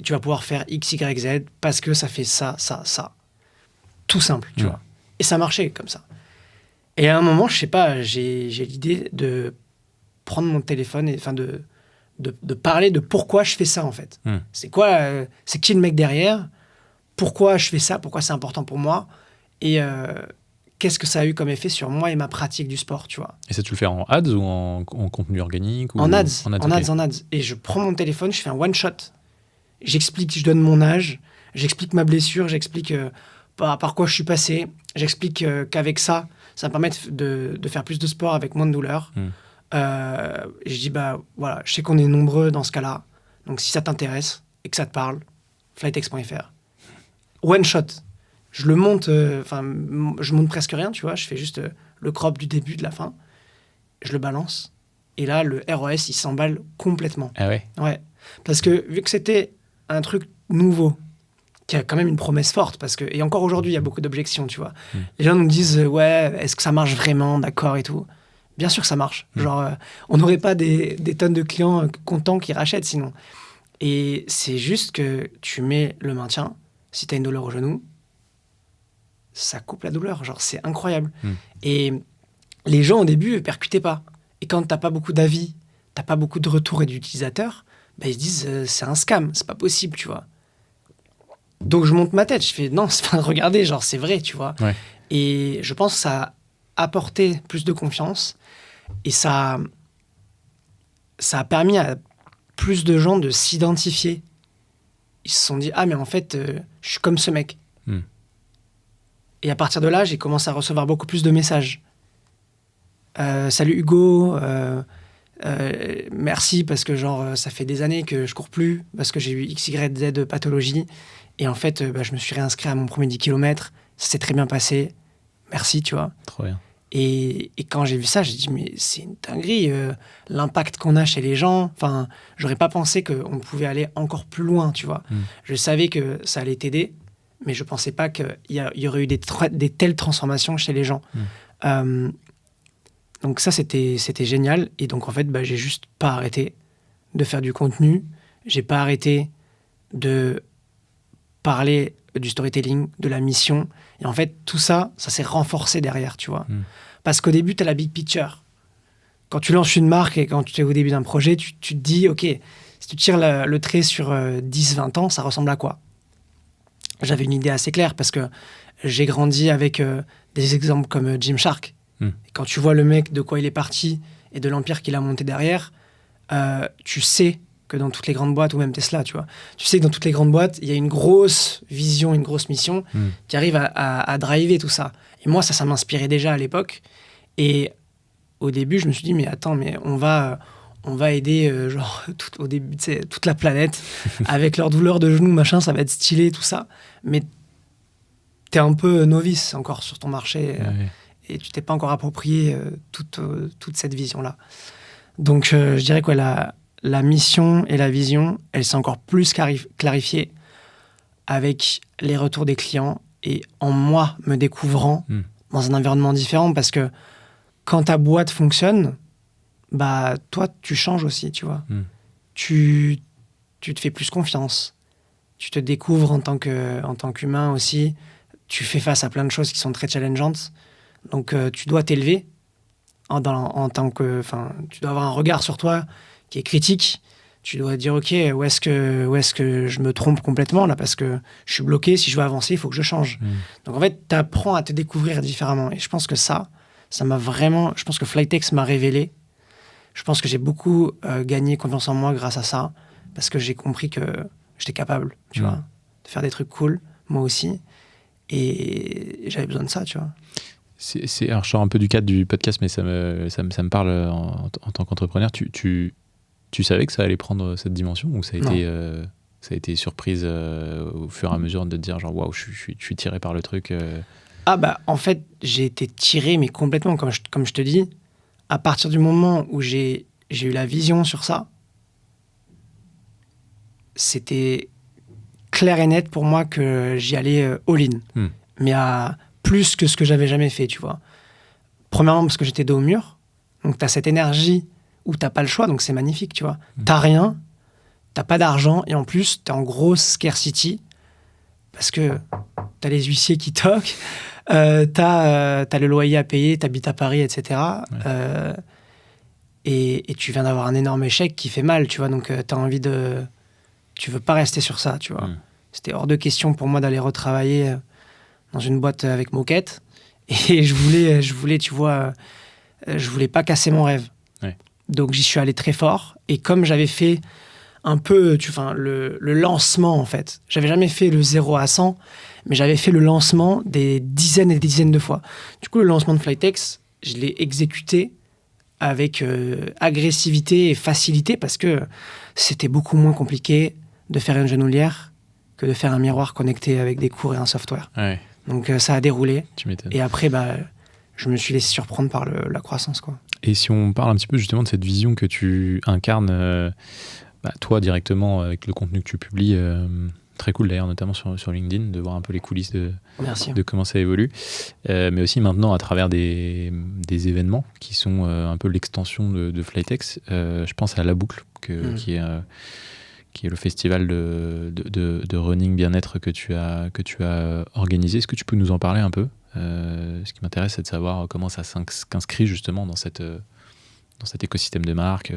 Tu vas pouvoir faire X, Y, Z parce que ça fait ça, ça, ça. Tout simple, tu vois. Et ça marchait comme ça. Et à un moment, je sais pas, j'ai l'idée de prendre mon téléphone et de parler de pourquoi je fais ça, en fait. C'est quoi, c'est qui le mec derrière? Pourquoi je fais ça? Pourquoi c'est important pour moi? Et qu'est-ce que ça a eu comme effet sur moi et ma pratique du sport, tu vois. Et ça, tu le fais en ads ou en contenu organique ou... En ads. Et je prends mon téléphone, je fais un one-shot. J'explique, je donne mon âge, j'explique ma blessure, j'explique par quoi je suis passé, j'explique qu'avec ça me permet de faire plus de sport avec moins de douleur. Et je dis, voilà, je sais qu'on est nombreux dans ce cas-là, donc si ça t'intéresse et que ça te parle, flytex.fr. One shot. Je le monte, je monte presque rien, tu vois, je fais juste le crop du début, de la fin, je le balance, et là, le ROS, il s'emballe complètement. Ah ouais? Ouais. Parce que vu que c'était un truc nouveau, qui a quand même une promesse forte, et encore aujourd'hui, il y a beaucoup d'objections, tu vois. Les gens nous disent, ouais, est-ce que ça marche vraiment, d'accord, et tout. Bien sûr que ça marche. Genre, on n'aurait pas des tonnes de clients contents qui rachètent sinon. Et c'est juste que tu mets le maintien, si tu as une douleur au genou, ça coupe la douleur. Genre, c'est incroyable. Et les gens, au début, ne percutaient pas. Et quand tu n'as pas beaucoup d'avis, tu n'as pas beaucoup de retours et d'utilisateurs, bah, ils se disent, c'est un scam, c'est pas possible, tu vois. Donc, je monte ma tête. Je fais, non, regardez, genre, c'est vrai, tu vois. Ouais. Et je pense que ça a apporté plus de confiance. Et ça a permis à plus de gens de s'identifier. Ils se sont dit, ah, mais en fait, je suis comme ce mec. Et à partir de là, j'ai commencé à recevoir beaucoup plus de messages. Salut Hugo, merci parce que genre, ça fait des années que je cours plus, parce que j'ai eu X, Y, Z pathologie. Et en fait, je me suis réinscrit à mon premier 10 km. Ça s'est très bien passé. Merci, tu vois. Trop bien. Et quand j'ai vu ça, j'ai dit, mais c'est une dinguerie, l'impact qu'on a chez les gens. Enfin, j'aurais pas pensé qu'on pouvait aller encore plus loin, tu vois. Je savais que ça allait t'aider, mais je pensais pas qu'il y aurait eu des telles transformations chez les gens. Donc ça, c'était génial. Et donc, en fait, j'ai juste pas arrêté de faire du contenu. J'ai pas arrêté de parler du storytelling, de la mission. Et en fait, tout ça, ça s'est renforcé derrière, tu vois. Parce qu'au début, tu as la big picture. Quand tu lances une marque et quand tu es au début d'un projet, tu te dis, OK, si tu tires le trait sur 10-20 ans, ça ressemble à quoi? J'avais une idée assez claire parce que j'ai grandi avec des exemples comme Gymshark. Et quand tu vois le mec, de quoi il est parti et de l'empire qu'il a monté derrière, tu sais que dans toutes les grandes boîtes, ou même Tesla, tu vois, tu sais que dans toutes les grandes boîtes, il y a une grosse vision, une grosse mission qui arrive à driver tout ça. Et moi, ça m'inspirait déjà à l'époque. Et au début, je me suis dit, mais attends, mais on va aider au début, toute la planète avec leur douleur de genoux, machin, ça va être stylé, tout ça. Mais t'es un peu novice encore sur ton marché et tu t'es pas encore approprié toute cette vision-là. Donc, je dirais que la mission et la vision, elle s'est encore plus clarifiée avec les retours des clients et en moi me découvrant dans un environnement différent, parce que quand ta boîte fonctionne, toi, tu changes aussi, tu vois. Tu te fais plus confiance. Tu te découvres en tant qu'humain aussi. Tu fais face à plein de choses qui sont très challengeantes. Donc, tu dois t'élever tu dois avoir un regard sur toi qui est critique. Tu dois dire, OK, où est-ce que je me trompe complètement là, parce que je suis bloqué, si je veux avancer, il faut que je change. Donc en fait, tu apprends à te découvrir différemment. Et je pense que ça m'a vraiment... Je pense que Flytex m'a révélé. Je pense que j'ai beaucoup gagné confiance en moi grâce à ça, parce que j'ai compris que j'étais capable, tu vois, de faire des trucs cool, moi aussi. Et j'avais besoin de ça, tu vois. Alors, je sors un peu du cadre du podcast, mais ça me parle en tant qu'entrepreneur. Tu savais que ça allait prendre cette dimension, ou ça a été surprise au fur et à mesure de te dire genre waouh, je suis tiré par le truc En fait, j'ai été tiré, mais complètement, comme je te dis, à partir du moment où j'ai eu la vision sur ça, c'était clair et net pour moi que j'y allais all-in. Mais à plus que ce que j'avais jamais fait, tu vois. Premièrement, parce que j'étais dos au mur, donc t'as cette énergie où t'as pas le choix, donc c'est magnifique, tu vois. T'as rien, t'as pas d'argent, et en plus, t'es en grosse scarcity, parce que t'as les huissiers qui toquent, t'as le loyer à payer, t'habites à Paris, etc. Et tu viens d'avoir un énorme échec qui fait mal, tu vois, donc t'as envie de... Tu veux pas rester sur ça, tu vois. C'était hors de question pour moi d'aller retravailler dans une boîte avec moquette, et je voulais, tu vois, je voulais pas casser mon rêve. Donc j'y suis allé très fort, et comme j'avais fait un peu le lancement, en fait, j'avais jamais fait le 0 à 100, mais j'avais fait le lancement des dizaines et des dizaines de fois. Du coup, le lancement de Flytex, je l'ai exécuté avec agressivité et facilité, parce que c'était beaucoup moins compliqué de faire une genouillère que de faire un miroir connecté avec des cours et un software. Donc ça a déroulé. Tu m'étonnes. Et après, je me suis laissé surprendre par la croissance, quoi. Et si on parle un petit peu justement de cette vision que tu incarnes toi directement avec le contenu que tu publies, très cool d'ailleurs, notamment sur LinkedIn, de voir un peu les coulisses de comment ça évolue, mais aussi maintenant à travers des événements qui sont un peu l'extension de Flytex. Je pense à La Boucle, qui est le festival de running bien-être que tu as organisé. Est-ce que tu peux nous en parler un peu? Ce qui m'intéresse, c'est de savoir comment ça s'inscrit justement dans cet écosystème de marque,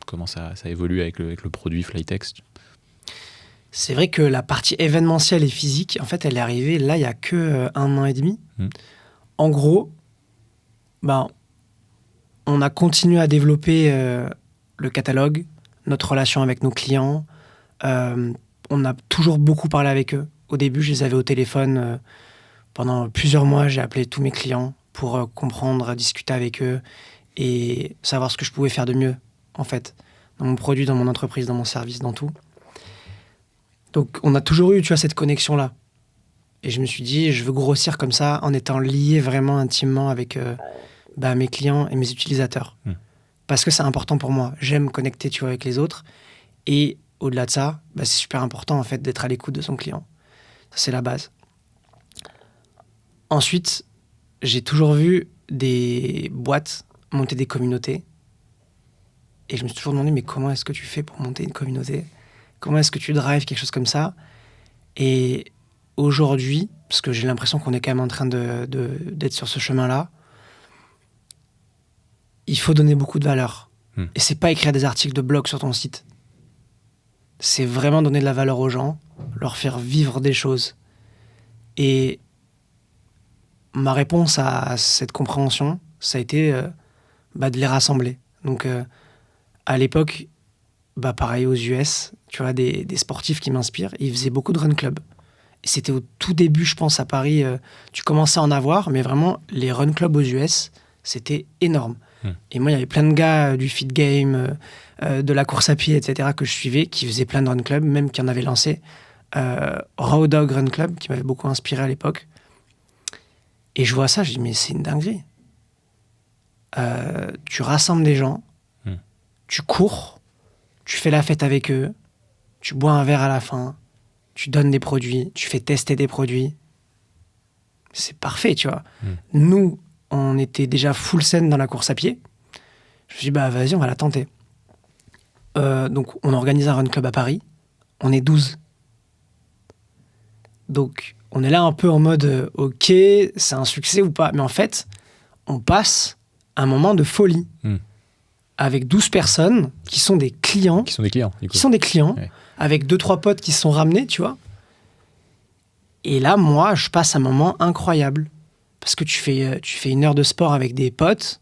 comment ça évolue avec le produit Flytex. C'est vrai que la partie événementielle et physique, en fait, elle est arrivée là, il y a que 1 an et demi. En gros, on a continué à développer le catalogue, notre relation avec nos clients. On a toujours beaucoup parlé avec eux. Au début, je les avais au téléphone pendant plusieurs mois. J'ai appelé tous mes clients pour comprendre, discuter avec eux et savoir ce que je pouvais faire de mieux, en fait, dans mon produit, dans mon entreprise, dans mon service, dans tout. Donc, on a toujours eu, cette connexion-là. Et je me suis dit, je veux grossir comme ça, en étant lié vraiment intimement avec mes clients et mes utilisateurs. Parce que c'est important pour moi. J'aime connecter, avec les autres. Et au-delà de ça, c'est super important, en fait, d'être à l'écoute de son client. Ça, c'est la base. Ensuite, j'ai toujours vu des boîtes monter des communautés. Et je me suis toujours demandé, mais comment est-ce que tu fais pour monter une communauté ? Comment est-ce que tu drives quelque chose comme ça ? Et aujourd'hui, parce que j'ai l'impression qu'on est quand même en train d'être sur ce chemin-là, il faut donner beaucoup de valeur. Et c'est pas écrire des articles de blog sur ton site. C'est vraiment donner de la valeur aux gens, leur faire vivre des choses. Et ma réponse à cette compréhension, ça a été de les rassembler. Donc, à l'époque, pareil aux US, des sportifs qui m'inspirent, ils faisaient beaucoup de run club. Et c'était au tout début, je pense, à Paris, tu commençais à en avoir, mais vraiment, les run clubs aux US, c'était énorme. Et moi, il y avait plein de gars du Fit Game, de la course à pied, etc., que je suivais, qui faisaient plein de run club, même qui en avaient lancé. Raw Dog Run Club, qui m'avait beaucoup inspiré à l'époque. Et je vois ça, je dis, mais c'est une dinguerie. Tu rassembles des gens, tu cours, tu fais la fête avec eux, tu bois un verre à la fin, tu donnes des produits, tu fais tester des produits. C'est parfait, Nous, on était déjà full scène dans la course à pied. Je me suis dit, vas-y, on va la tenter. Donc, on organise un run club à Paris. On est 12. Donc, on est là un peu en mode, OK, c'est un succès ou pas. Mais en fait, on passe un moment de folie. Avec 12 personnes qui sont des clients. Qui sont des clients, du coup. Qui sont des clients, ouais. Avec 2-3 potes qui se sont ramenés, Et là, moi, je passe un moment incroyable. Parce que tu fais 1 heure de sport avec des potes.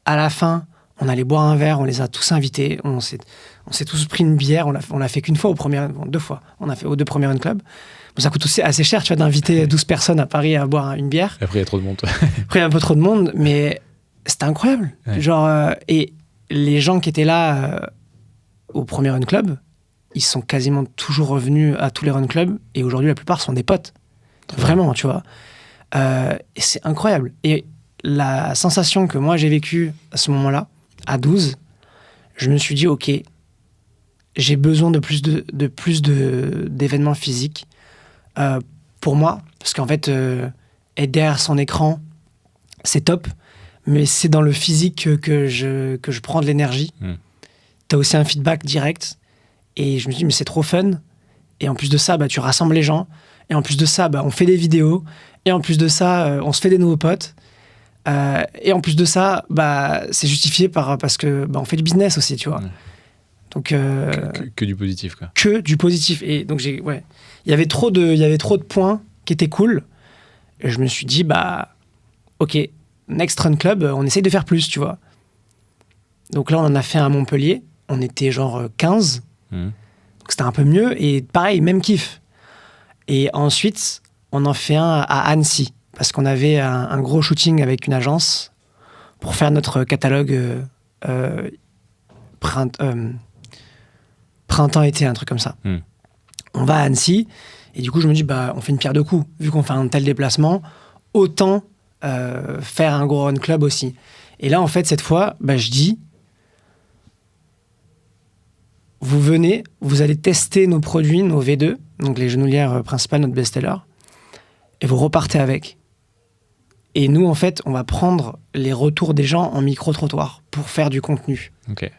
À la fin, on allait boire un verre, on les a tous invités. On s'est tous pris une bière. On l'a fait qu'une fois, 2 fois. On a fait aux 2 premières run club. Ça coûte aussi assez cher, d'inviter 12 personnes à Paris à boire une bière. Et après, il y a trop de monde. Après, il y a un peu trop de monde, mais c'était incroyable. Ouais. Et les gens qui étaient là au premier run club, ils sont quasiment toujours revenus à tous les run clubs. Et aujourd'hui, la plupart sont des potes. Vraiment, et c'est incroyable. Et la sensation que moi, j'ai vécue à ce moment-là, à 12, je me suis dit, OK, j'ai besoin de plus d'événements physiques pour moi. Parce qu'en fait, être derrière son écran, c'est top. Mais c'est dans le physique que je prends de l'énergie. Tu as aussi un feedback direct. Et je me dis, mais c'est trop fun. Et en plus de ça, tu rassembles les gens. Et en plus de ça, on fait des vidéos. Et en plus de ça, on se fait des nouveaux potes. Et en plus de ça, c'est justifié parce que on fait du business aussi, Donc, que du positif, quoi. Que du positif. Et donc, il y avait trop de points qui étaient cool. Et je me suis dit, OK, Next Run Club, on essaye de faire plus, Donc là, on en a fait un à Montpellier. On était genre 15. Donc c'était un peu mieux. Et pareil, même kiff. Et ensuite, on en fait un à Annecy. Parce qu'on avait un gros shooting avec une agence pour faire notre catalogue printemps-été, un truc comme ça. On va à Annecy. Et du coup, je me dis, on fait une pierre deux coups. Vu qu'on fait un tel déplacement, autant faire un gros run club aussi. Et là, en fait, cette fois, je dis, vous venez, vous allez tester nos produits, nos V2, donc les genouillères principales, notre best-seller, et vous repartez avec. Et nous, en fait, on va prendre les retours des gens en micro-trottoir pour faire du contenu. Ok.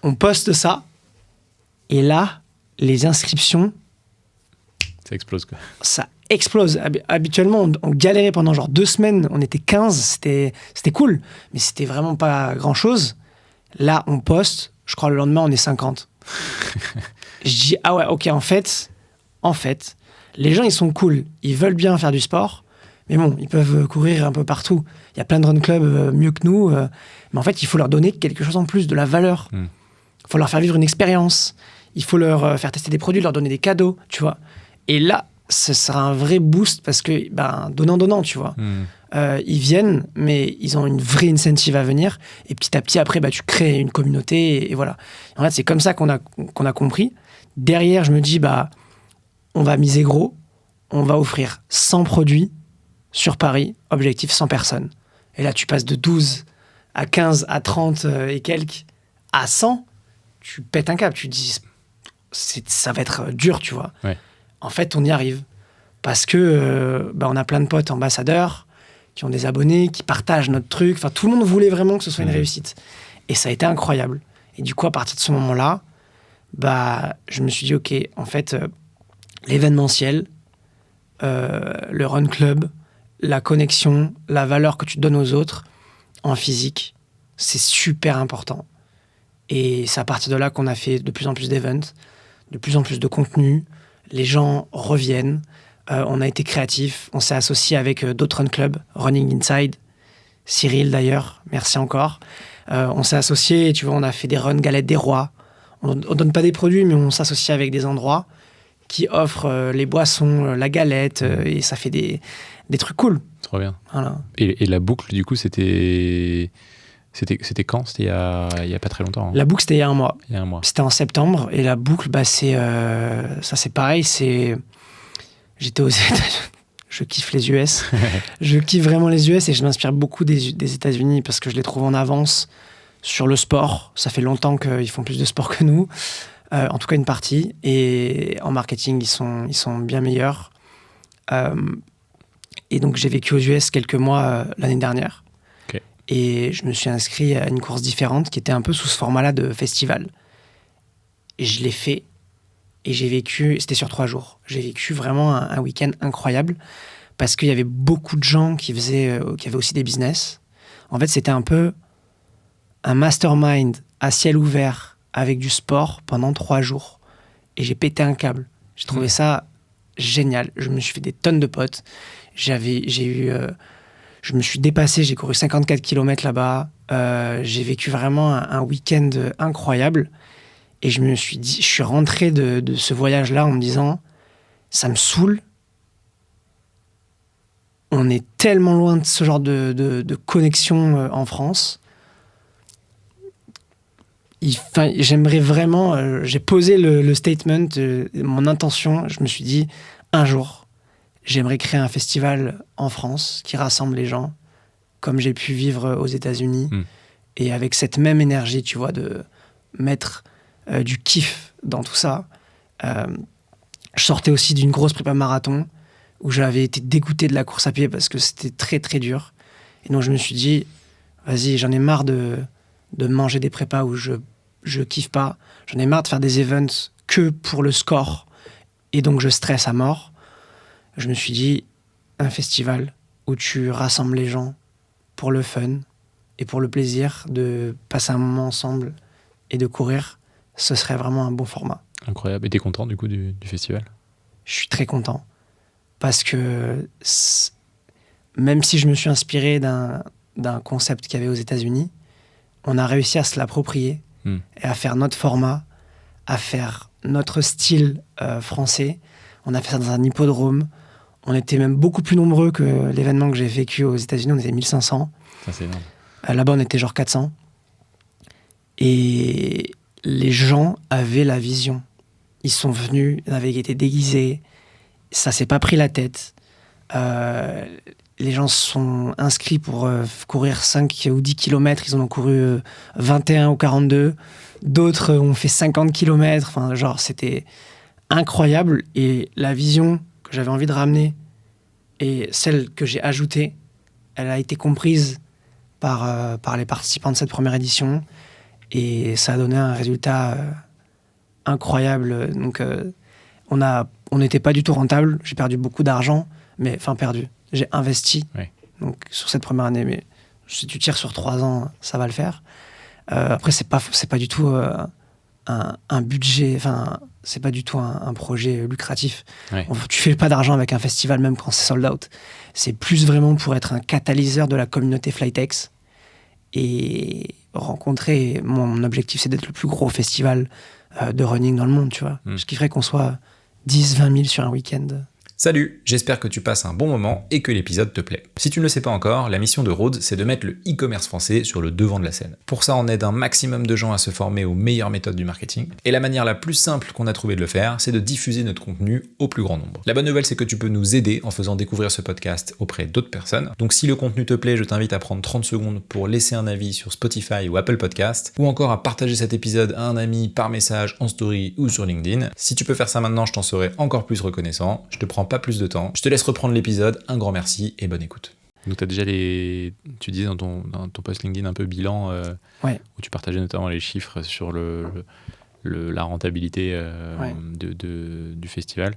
On poste ça, et là, les inscriptions, Ça explose, quoi. ça explose. Habituellement, on galérait pendant genre 2 semaines, on était 15, c'était cool, mais c'était vraiment pas grand-chose. Là, on poste, je crois le lendemain, on est 50. Je dis, ah ouais, ok, en fait, les gens, ils sont cool, ils veulent bien faire du sport, mais bon, ils peuvent courir un peu partout. Il y a plein de run clubs mieux que nous, mais en fait, il faut leur donner quelque chose en plus, de la valeur. Il faut leur faire vivre une expérience. Il faut leur faire tester des produits, leur donner des cadeaux, tu vois. Et là, ce sera un vrai boost parce que, donnant, tu vois. Ils viennent, mais ils ont une vraie incentive à venir. Et petit à petit, après, tu crées une communauté. Et voilà. En fait, c'est comme ça qu'on a compris. Derrière, je me dis, on va miser gros. On va offrir 100 produits sur Paris. Objectif 100 personnes. Et là, tu passes de 12 à 15 à 30 et quelques à 100. Tu pètes un câble. Tu te dis, ça va être dur, tu vois. Ouais. En fait, on y arrive. Parce que on a plein de potes ambassadeurs qui ont des abonnés, qui partagent notre truc. Enfin, tout le monde voulait vraiment que ce soit une réussite. Et ça a été incroyable. Et du coup, à partir de ce moment-là, je me suis dit, OK, en fait, l'événementiel, le run club, la connexion, la valeur que tu donnes aux autres en physique, c'est super important. Et c'est à partir de là qu'on a fait de plus en plus d'events, de plus en plus de contenu. Les gens reviennent. On a été créatifs. On s'est associé avec d'autres run clubs, Running Inside, Cyril d'ailleurs, merci encore. On s'est associé, tu vois, on a fait des runs Galette des Rois. On donne pas des produits, mais on s'associe avec des endroits qui offrent les boissons, la galette, et ça fait des trucs cool. Trop bien. Voilà. Et la boucle, du coup, c'était quand? C'était il y a pas très longtemps. Hein. La boucle, c'était il y a un mois. Il y a un mois. C'était en septembre. Et la boucle, c'est pareil. J'étais aux États-Unis. Je kiffe les US. Je kiffe vraiment les US et je m'inspire beaucoup des États-Unis parce que je les trouve en avance sur le sport. Ça fait longtemps qu'ils font plus de sport que nous. En tout cas, une partie. Et en marketing, ils sont bien meilleurs. Et donc, j'ai vécu aux US quelques mois l'année dernière. Okay. Et je me suis inscrit à une course différente qui était un peu sous ce format-là de festival. Et je l'ai fait. Et j'ai vécu, c'était sur 3 jours, j'ai vécu vraiment un week-end incroyable parce qu'il y avait beaucoup de gens qui avaient aussi des business. En fait, c'était un peu un mastermind à ciel ouvert avec du sport pendant 3 jours. Et j'ai pété un câble. J'ai trouvé ça génial. Je me suis fait des tonnes de potes. Je me suis dépassé, j'ai couru 54 km là-bas. J'ai vécu vraiment un week-end incroyable. Et je suis rentré de ce voyage-là en me disant, ça me saoule. On est tellement loin de ce genre de connexion en France. J'aimerais vraiment... j'ai posé le statement, mon intention. Je me suis dit, un jour, j'aimerais créer un festival en France qui rassemble les gens, comme j'ai pu vivre aux États-Unis. Et avec cette même énergie, tu vois, de mettre... du kiff dans tout ça. Je sortais aussi d'une grosse prépa marathon où j'avais été dégoûté de la course à pied parce que c'était très très dur. Et donc je me suis dit, vas-y, j'en ai marre de manger des prépas où je kiffe pas. J'en ai marre de faire des events que pour le score. Et donc je stresse à mort. Je me suis dit, un festival où tu rassembles les gens pour le fun et pour le plaisir de passer un moment ensemble et de courir, ce serait vraiment un bon format. Incroyable. Et t'es content du coup du festival? Je suis très content. Parce que même si je me suis inspiré d'un concept qu'il y avait aux États-Unis, on a réussi à se l'approprier et à faire notre format, à faire notre style français. On a fait ça dans un hippodrome. On était même beaucoup plus nombreux que l'événement que j'ai vécu aux États-Unis. On était 1500. Ça, c'est énorme. Là-bas, on était genre 400. Et les gens avaient la vision. Ils sont venus, ils avaient été déguisés. Ça s'est pas pris la tête. les gens se sont inscrits pour courir 5 ou 10 km, ils en ont couru 21 ou 42. D'autres ont fait 50 km. Enfin, genre, c'était incroyable. Et la vision que j'avais envie de ramener et celle que j'ai ajoutée, elle a été comprise par les participants de cette première édition. Et ça a donné un résultat incroyable. Donc, on n'était pas du tout rentable. Pas beaucoup d'argent, perdu. J'ai investi donc, sur cette première année. Mais si tu tires sur 3 ans, ça va le faire. Après, c'est pas du tout un budget. Enfin, c'est pas du tout un projet lucratif. Ouais. Tu fais pas d'argent avec un festival, même quand c'est sold out. C'est plus vraiment pour être un catalyseur de la communauté Flytex et rencontrer. Mon objectif, c'est d'être le plus gros festival de running dans le monde, tu vois. Je kifferais qu'on soit 10, 20 000 sur un week-end. Salut, j'espère que tu passes un bon moment et que l'épisode te plaît. Si tu ne le sais pas encore, la mission de Rhodes, c'est de mettre le e-commerce français sur le devant de la scène. Pour ça, on aide un maximum de gens à se former aux meilleures méthodes du marketing. Et la manière la plus simple qu'on a trouvé de le faire, c'est de diffuser notre contenu au plus grand nombre. La bonne nouvelle, c'est que tu peux nous aider en faisant découvrir ce podcast auprès d'autres personnes. Donc si le contenu te plaît, je t'invite à prendre 30 secondes pour laisser un avis sur Spotify ou Apple Podcast, ou encore à partager cet épisode à un ami par message, en story ou sur LinkedIn. Si tu peux faire ça maintenant, je t'en serai encore plus reconnaissant. Je te prends pas plus de temps. Je te laisse reprendre l'épisode. Un grand merci et bonne écoute. Donc, tu as déjà tu disais dans ton post LinkedIn un peu bilan, où tu partageais notamment les chiffres sur la rentabilité du festival.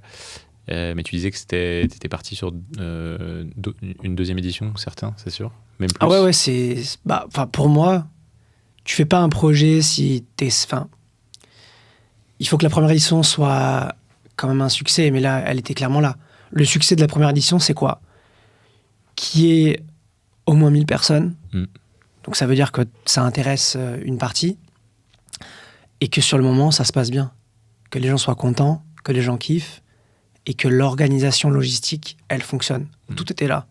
Mais tu disais que tu étais parti sur une deuxième édition, certains, c'est sûr? Même plus. Ah ouais, pour moi, tu fais pas un projet si t'es... il faut que la première édition soit quand même un succès, mais là, elle était clairement là. Le succès de la première édition, c'est quoi? Qui est au moins 1000 personnes. Donc ça veut dire que ça intéresse une partie. Et que sur le moment, ça se passe bien. Que les gens soient contents, que les gens kiffent. Et que l'organisation logistique, elle fonctionne. Tout était là.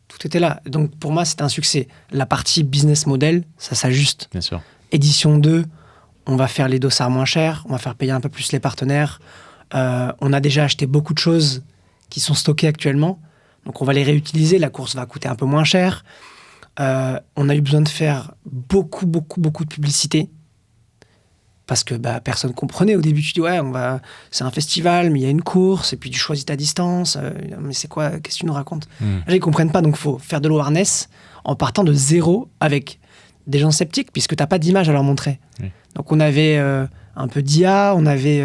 Tout était là. Donc pour moi, c'était un succès. La partie business model, ça s'ajuste. Bien sûr. Édition 2, on va faire les dossards moins chers. On va faire payer un peu plus les partenaires. On a déjà acheté beaucoup de choses qui sont stockées actuellement. Donc on va les réutiliser. La course va coûter un peu moins cher. On a eu besoin de faire beaucoup de publicité. Parce que personne comprenait au début. Tu dis, c'est un festival, mais il y a une course, et puis tu choisis ta distance. Mais c'est quoi? Qu'est-ce que tu nous racontes? Là, ils ne comprennent pas, donc il faut faire de l'awareness en partant de zéro avec des gens sceptiques, puisque tu n'as pas d'image à leur montrer. Donc on avait un peu d'IA, on avait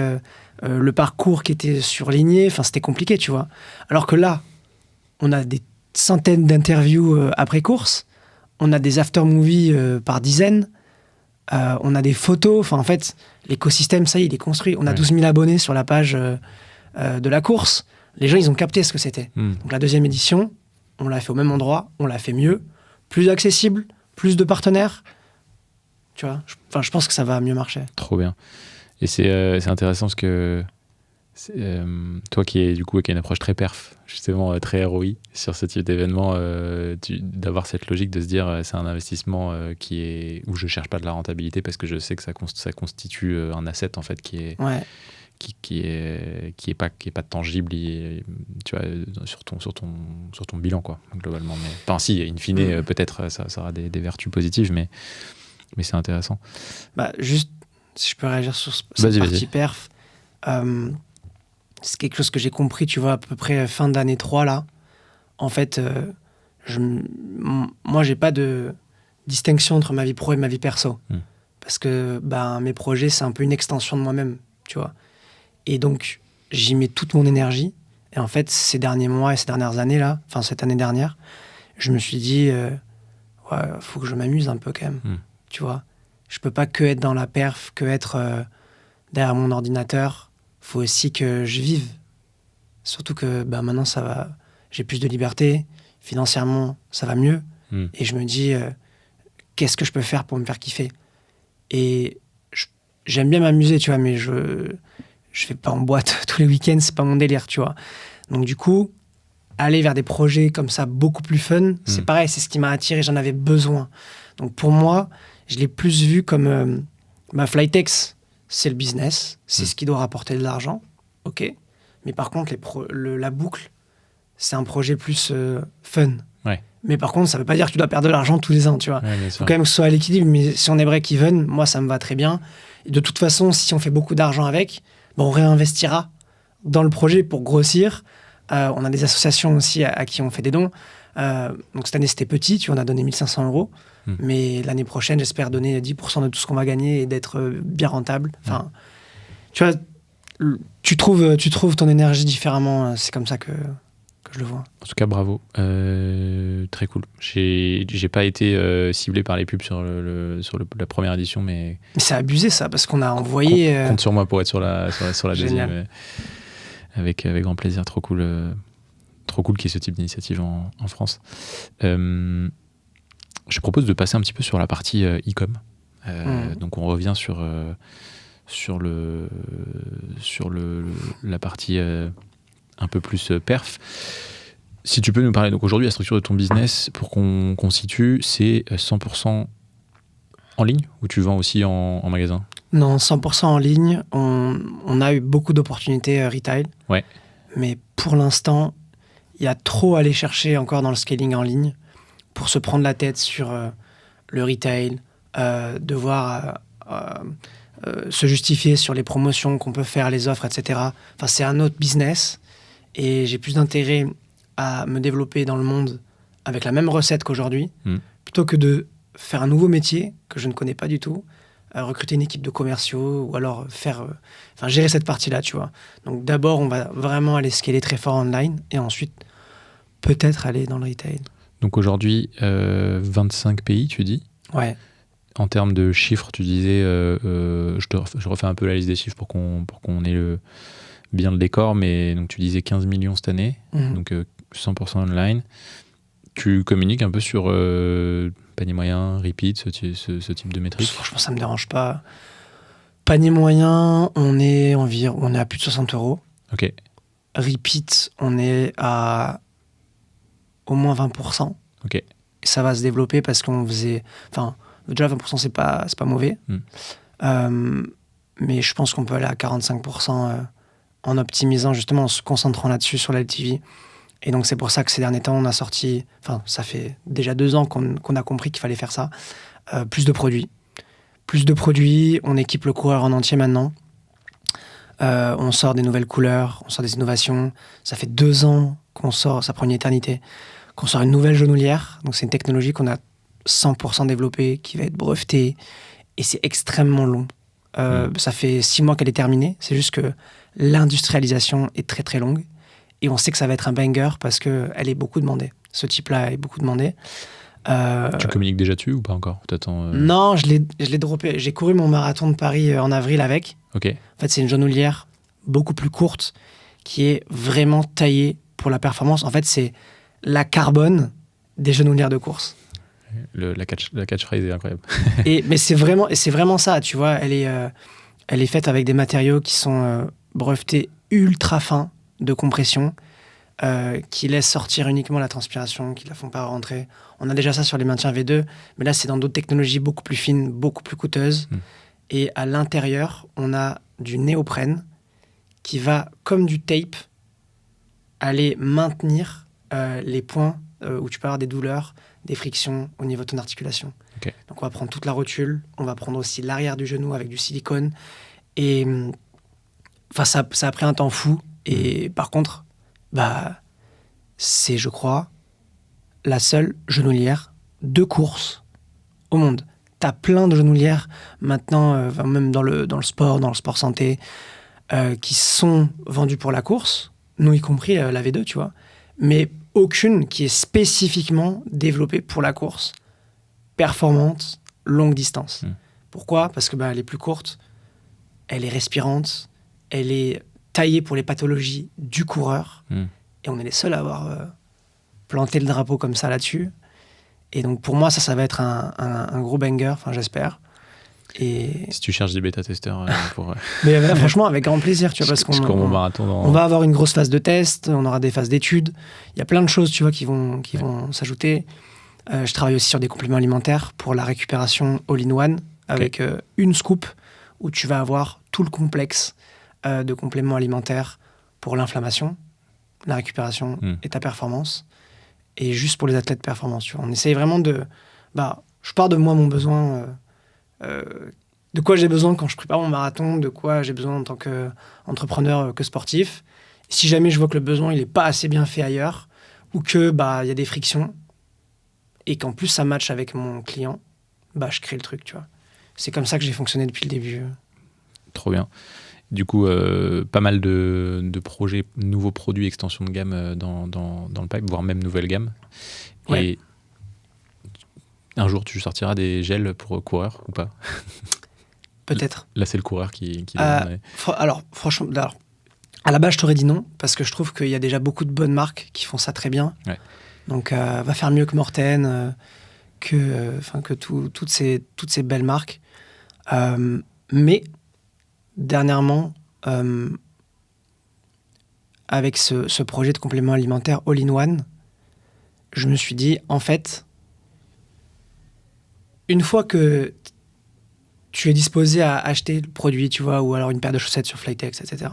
le parcours qui était surligné, c'était compliqué, tu vois. Alors que là, on a des centaines d'interviews après course, on a des after-movies par dizaines, on a des photos, en fait, l'écosystème, ça y est, il est construit. On a 12 000 abonnés sur la page de la course. Les gens, ils ont capté ce que c'était. Donc la deuxième édition, on l'a fait au même endroit, on l'a fait mieux, plus accessible, plus de partenaires. Tu vois, je pense que ça va mieux marcher. Trop bien. Et c'est intéressant parce que toi qui as une approche très perf, justement très ROI sur ce type d'événement, d'avoir cette logique de se dire c'est un investissement où je cherche pas de la rentabilité parce que je sais que ça constitue un asset en fait qui est pas tangible, tu vois, sur ton bilan quoi globalement. Mais enfin si, in fine peut-être ça aura des vertus positives, mais c'est intéressant. Juste si je peux réagir sur cette partie perf. C'est quelque chose que j'ai compris, tu vois, à peu près fin d'année 3, là. En fait, moi, j'ai pas de distinction entre ma vie pro et ma vie perso. Parce que mes projets, c'est un peu une extension de moi-même, tu vois. Et donc, j'y mets toute mon énergie. Et en fait, ces derniers mois et ces dernières années, là, cette année dernière, je me suis dit, faut que je m'amuse un peu quand même, tu vois. Je peux pas que être dans la perf, que être derrière mon ordinateur. Faut aussi que je vive. Surtout que maintenant, ça va. J'ai plus de liberté. Financièrement, ça va mieux. Et je me dis, qu'est-ce que je peux faire pour me faire kiffer? Et j'aime bien m'amuser, tu vois, mais je fais pas en boîte tous les week-ends, c'est pas mon délire, tu vois. Donc du coup, aller vers des projets comme ça, beaucoup plus fun, c'est pareil, c'est ce qui m'a attiré, j'en avais besoin. Donc pour moi, je l'ai plus vu comme Flytex. C'est le business, c'est ce qui doit rapporter de l'argent, ok. Mais par contre, la boucle, c'est un projet plus fun. Ouais. Mais par contre, ça veut pas dire que tu dois perdre de l'argent tous les ans, tu vois. Ouais, bien Il sûr. faut quand même que ce soit à l'équilibre, mais si on est break-even, moi, ça me va très bien. Et de toute façon, si on fait beaucoup d'argent avec, on réinvestira dans le projet pour grossir. On a des associations aussi à qui on fait des dons. Donc cette année, c'était petit, tu vois, on a donné 1 500 €. Mais l'année prochaine, j'espère donner 10% de tout ce qu'on va gagner et d'être bien rentable. Enfin, tu vois, tu trouves ton énergie différemment. C'est comme ça que je le vois. En tout cas, bravo. Très cool. J'ai pas été ciblé par les pubs sur la première édition, mais c'est abusé ça, parce qu'on a envoyé... compte sur moi pour être sur la Génial. deuxième. Avec grand plaisir. Trop cool qu'il y ait ce type d'initiative en France. Je propose de passer un petit peu sur la partie e-com. Donc on revient sur la partie un peu plus perf. Si tu peux nous parler, donc aujourd'hui la structure de ton business, pour qu'on situe, c'est 100% en ligne ou tu vends aussi en magasin? Non, 100% en ligne. On a eu beaucoup d'opportunités retail. Ouais. Mais pour l'instant, il y a trop à aller chercher encore dans le scaling en ligne pour se prendre la tête sur le retail, devoir se justifier sur les promotions qu'on peut faire, les offres, etc. Enfin, c'est un autre business et j'ai plus d'intérêt à me développer dans le monde avec la même recette qu'aujourd'hui, plutôt que de faire un nouveau métier que je ne connais pas du tout, recruter une équipe de commerciaux ou alors gérer cette partie-là, tu vois. Donc d'abord, on va vraiment aller scaler très fort online et ensuite peut-être aller dans le retail. Donc aujourd'hui, 25 pays, tu dis? Ouais. En termes de chiffres, tu disais, je refais un peu la liste des chiffres pour qu'on ait bien le décor, mais donc tu disais 15 millions cette année, donc 100% online. Tu communiques un peu sur panier moyen, repeat, ce type de métriques? Franchement, ça me dérange pas. Panier moyen, on est à plus de 60 €. Ok. Repeat, on est à au moins 20%. Ok. Et ça va se développer parce qu'on faisait... Enfin, déjà 20%, c'est pas mauvais. Mais je pense qu'on peut aller à 45% en optimisant, justement, en se concentrant là-dessus, sur la LTV. Et donc, c'est pour ça que ces derniers temps, on a sorti... Enfin, ça fait déjà 2 ans qu'on a compris qu'il fallait faire ça. Plus de produits. Plus de produits. On équipe le coureur en entier maintenant. On sort des nouvelles couleurs. On sort des innovations. Ça fait 2 ans qu'on sort... Ça prend une éternité. Qu'on sort une nouvelle genouillère. Donc, c'est une technologie qu'on a 100% développée, qui va être brevetée. Et c'est extrêmement long. Ça fait 6 mois qu'elle est terminée. C'est juste que l'industrialisation est très, très longue. Et on sait que ça va être un banger parce qu'elle est beaucoup demandée. Ce type-là est beaucoup demandé. Tu communiques déjà dessus ou pas encore? Non, je l'ai droppé. J'ai couru mon marathon de Paris en avril avec. Ok. En fait, c'est une genouillère beaucoup plus courte qui est vraiment taillée pour la performance. En fait, c'est la carbone des genouillères de course. La catchphrase est incroyable. Mais c'est vraiment ça, tu vois. Elle est faite avec des matériaux qui sont brevetés ultra fins de compression, qui laissent sortir uniquement la transpiration, qui ne la font pas rentrer. On a déjà ça sur les maintiens V2, mais là, c'est dans d'autres technologies beaucoup plus fines, beaucoup plus coûteuses. Et à l'intérieur, on a du néoprène qui va, comme du tape, aller maintenir les points où tu peux avoir des douleurs, des frictions au niveau de ton articulation. Okay. Donc, on va prendre toute la rotule, on va prendre aussi l'arrière du genou avec du silicone. Et ça a pris un temps fou. Et par contre, c'est, je crois, la seule genouillère de course au monde. T'as plein de genouillères maintenant, même dans le sport santé, qui sont vendues pour la course, nous y compris la V2, tu vois, mais aucune qui est spécifiquement développée pour la course, performante, longue distance. Pourquoi? Parce que elle est plus courte, elle est respirante, elle est taillée pour les pathologies du coureur, et on est les seuls à avoir planté le drapeau comme ça là-dessus. Et donc pour moi, ça va être un gros banger, enfin j'espère. Et... Si tu cherches des bêta-testeurs pour... Mais là, franchement, avec grand plaisir, tu vois, parce qu'on marathon on va avoir une grosse phase de test, on aura des phases d'études. Il y a plein de choses, tu vois, qui vont s'ajouter. Je travaille aussi sur des compléments alimentaires pour la récupération all-in-one, avec une scoop où tu vas avoir tout le complexe de compléments alimentaires pour l'inflammation. la récupération et ta performance. Et juste pour les athlètes performance, tu vois. On essaye vraiment de... je pars de moi, mon besoin... de quoi j'ai besoin quand je prépare mon marathon, de quoi j'ai besoin en tant qu'entrepreneur, que sportif. Si jamais je vois que le besoin il est pas assez bien fait ailleurs, ou que y a des frictions, et qu'en plus ça matche avec mon client, je crée le truc, tu vois. C'est comme ça que j'ai fonctionné depuis le début. Trop bien. Du coup, pas mal de projets, nouveaux produits, extension de gamme dans le pipe, voire même nouvelle gamme. Ouais. Et un jour, tu sortiras des gels pour coureurs ou pas? Peut-être. Là, c'est le coureur qui demande, mais... Alors, franchement, à la base, je t'aurais dit non, parce que je trouve qu'il y a déjà beaucoup de bonnes marques qui font ça très bien. Ouais. Donc, va faire mieux que Morten, que toutes ces belles marques. Mais, dernièrement, avec ce projet de complément alimentaire all-in-one, je me suis dit, en fait, une fois que tu es disposé à acheter le produit, tu vois, ou alors une paire de chaussettes sur Flytex, etc.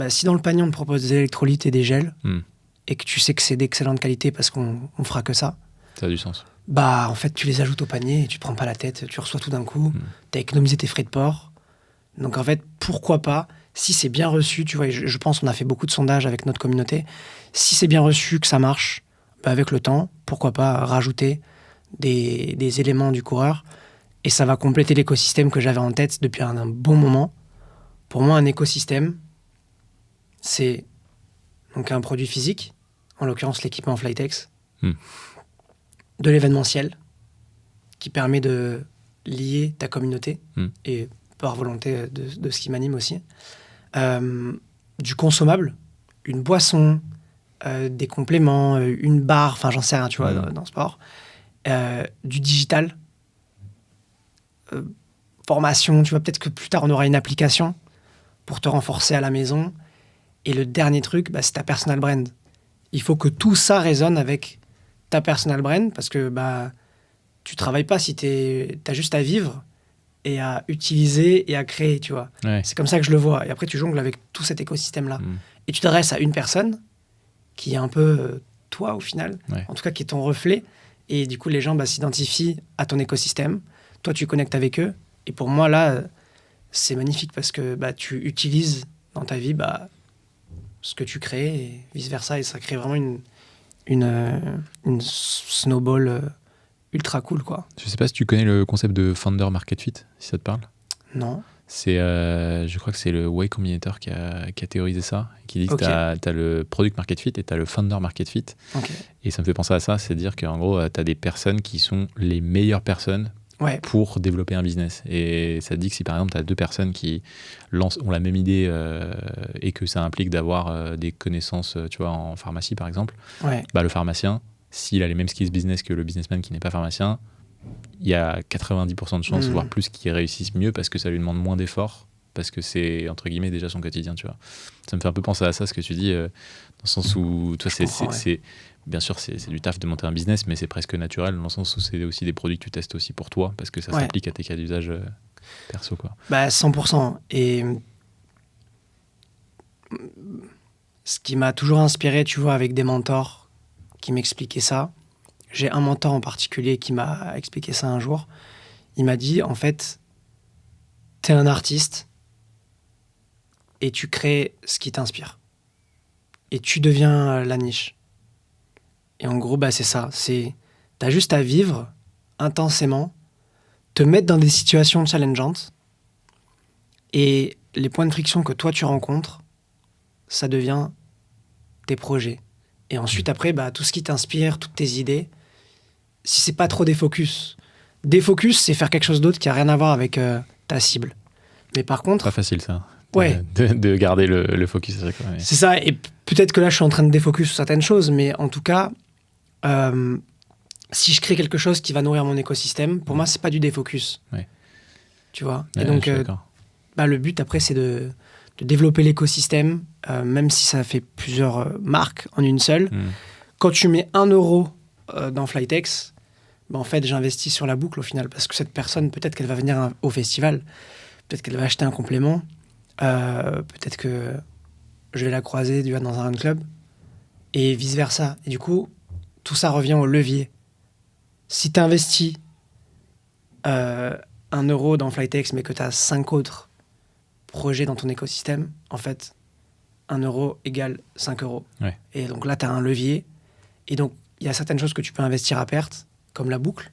Si dans le panier, on te propose des électrolytes et des gels, et que tu sais que c'est d'excellente qualité parce qu'on fera que ça, ça a du sens. En fait, tu les ajoutes au panier et tu te prends pas la tête, tu reçois tout d'un coup, tu as économisé tes frais de port. Donc en fait, pourquoi pas, si c'est bien reçu, tu vois, je pense qu'on a fait beaucoup de sondages avec notre communauté, si c'est bien reçu, que ça marche, avec le temps, pourquoi pas rajouter des éléments du coureur. Et ça va compléter l'écosystème que j'avais en tête depuis un bon moment. Pour moi, un écosystème, c'est donc un produit physique, en l'occurrence l'équipement Flytex, de l'événementiel, qui permet de lier ta communauté, et par volonté de ce qui m'anime aussi, du consommable, une boisson, des compléments, une barre, enfin j'en sais rien, tu vois, dans le sport, du digital, formation, tu vois, peut-être que plus tard on aura une application pour te renforcer à la maison. Et le dernier truc, c'est ta personal brand. Il faut que tout ça résonne avec ta personal brand, parce que tu travailles pas si t'as juste à vivre et à utiliser et à créer, tu vois. Ouais. C'est comme ça que je le vois. Et après, tu jongles avec tout cet écosystème-là. Et tu t'adresses à une personne qui est un peu toi, au final, en tout cas qui est ton reflet. Et du coup, les gens s'identifient à ton écosystème. Toi, tu connectes avec eux. Et pour moi, là, c'est magnifique parce que tu utilises dans ta vie ce que tu crées et vice-versa. Et ça crée vraiment une snowball ultra cool, quoi. Je sais pas si tu connais le concept de Founder Market Fit, si ça te parle. Non. C'est, je crois que c'est le Way Combinator qui a théorisé ça, qui dit que t'as le Product Market Fit et t'as le Founder Market Fit. Okay. Et ça me fait penser à ça, c'est-à-dire qu'en gros, t'as des personnes qui sont les meilleures personnes pour développer un business. Et ça te dit que si par exemple, t'as deux personnes qui ont la même idée et que ça implique d'avoir des connaissances, tu vois, en pharmacie par exemple, le pharmacien, s'il a les mêmes skills business que le businessman qui n'est pas pharmacien, il y a 90% de chances, voire plus, qu'il réussisse mieux parce que ça lui demande moins d'efforts, parce que c'est, entre guillemets, déjà son quotidien, tu vois. Ça me fait un peu penser à ça, ce que tu dis, dans le sens où, toi, c'est bien sûr, c'est du taf de monter un business, mais c'est presque naturel, dans le sens où c'est aussi des produits que tu testes aussi pour toi, parce que ça s'applique à tes cas d'usage perso, quoi. 100%. Et ce qui m'a toujours inspiré, tu vois, avec des mentors qui m'expliquaient ça, j'ai un mentor en particulier qui m'a expliqué ça un jour. Il m'a dit, en fait, t'es un artiste et tu crées ce qui t'inspire. Et tu deviens la niche. Et en gros, c'est ça. T'as juste à vivre intensément, te mettre dans des situations challengeantes, et les points de friction que toi tu rencontres, ça devient tes projets. Et ensuite, après, tout ce qui t'inspire, toutes tes idées, si c'est pas trop défocus, c'est faire quelque chose d'autre qui a rien à voir avec ta cible. Mais par contre... Pas facile, ça. Ouais. De garder le focus. C'est ça, et peut-être que là, je suis en train de défocus sur certaines choses, mais en tout cas, si je crée quelque chose qui va nourrir mon écosystème, pour moi, c'est pas du défocus. Ouais. Tu vois. Ouais, et donc, le but, après, c'est de développer l'écosystème, même si ça fait plusieurs marques en une seule. Quand tu mets 1 euro dans Flytex, en fait, j'investis sur la boucle au final, parce que cette personne, peut-être qu'elle va venir au festival, peut-être qu'elle va acheter un complément, peut-être que je vais la croiser dans un run club, et vice-versa. Et du coup, tout ça revient au levier. Si tu investis 1 euro dans Flytex, mais que tu as 5 autres projets dans ton écosystème, en fait, 1 euro égale 5 euros. Ouais. Et donc là, tu as un levier. Et donc, il y a certaines choses que tu peux investir à perte, comme la boucle,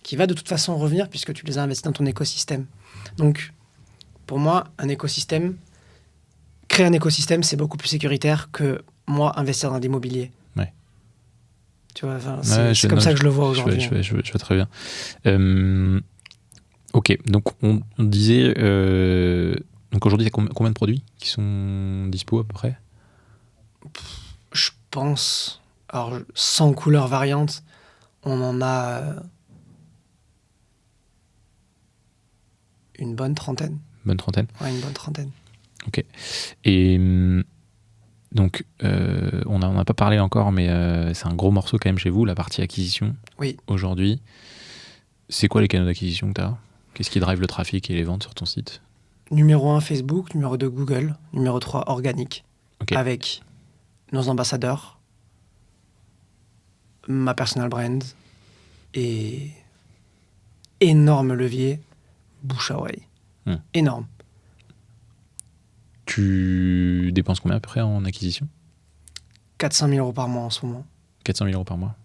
qui va de toute façon revenir puisque tu les as investis dans ton écosystème. Donc, pour moi, créer un écosystème, c'est beaucoup plus sécuritaire que moi investir dans l'immobilier. Ouais. Tu vois, c'est comme ça que je le vois aujourd'hui. Je vois très bien. Ok, donc on disait... donc aujourd'hui, il y a combien de produits qui sont dispo à peu près? Je pense... Alors, sans couleurs variantes, on en a une bonne trentaine. Bonne trentaine? Ouais, une bonne trentaine. Ok. Et donc, on n'en a pas parlé encore, mais c'est un gros morceau quand même chez vous, la partie acquisition. Oui. Aujourd'hui, c'est quoi les canaux d'acquisition que tu as? Qu'est-ce qui drive le trafic et les ventes sur ton site? Numéro 1, Facebook. Numéro 2, Google. Numéro 3, organique. Ok. Avec nos ambassadeurs, ma personal brand et énorme levier, bouche à oreille. Énorme. Tu dépenses combien à peu près en acquisition? 400 000 euros par mois en ce moment. 400 000 euros par mois.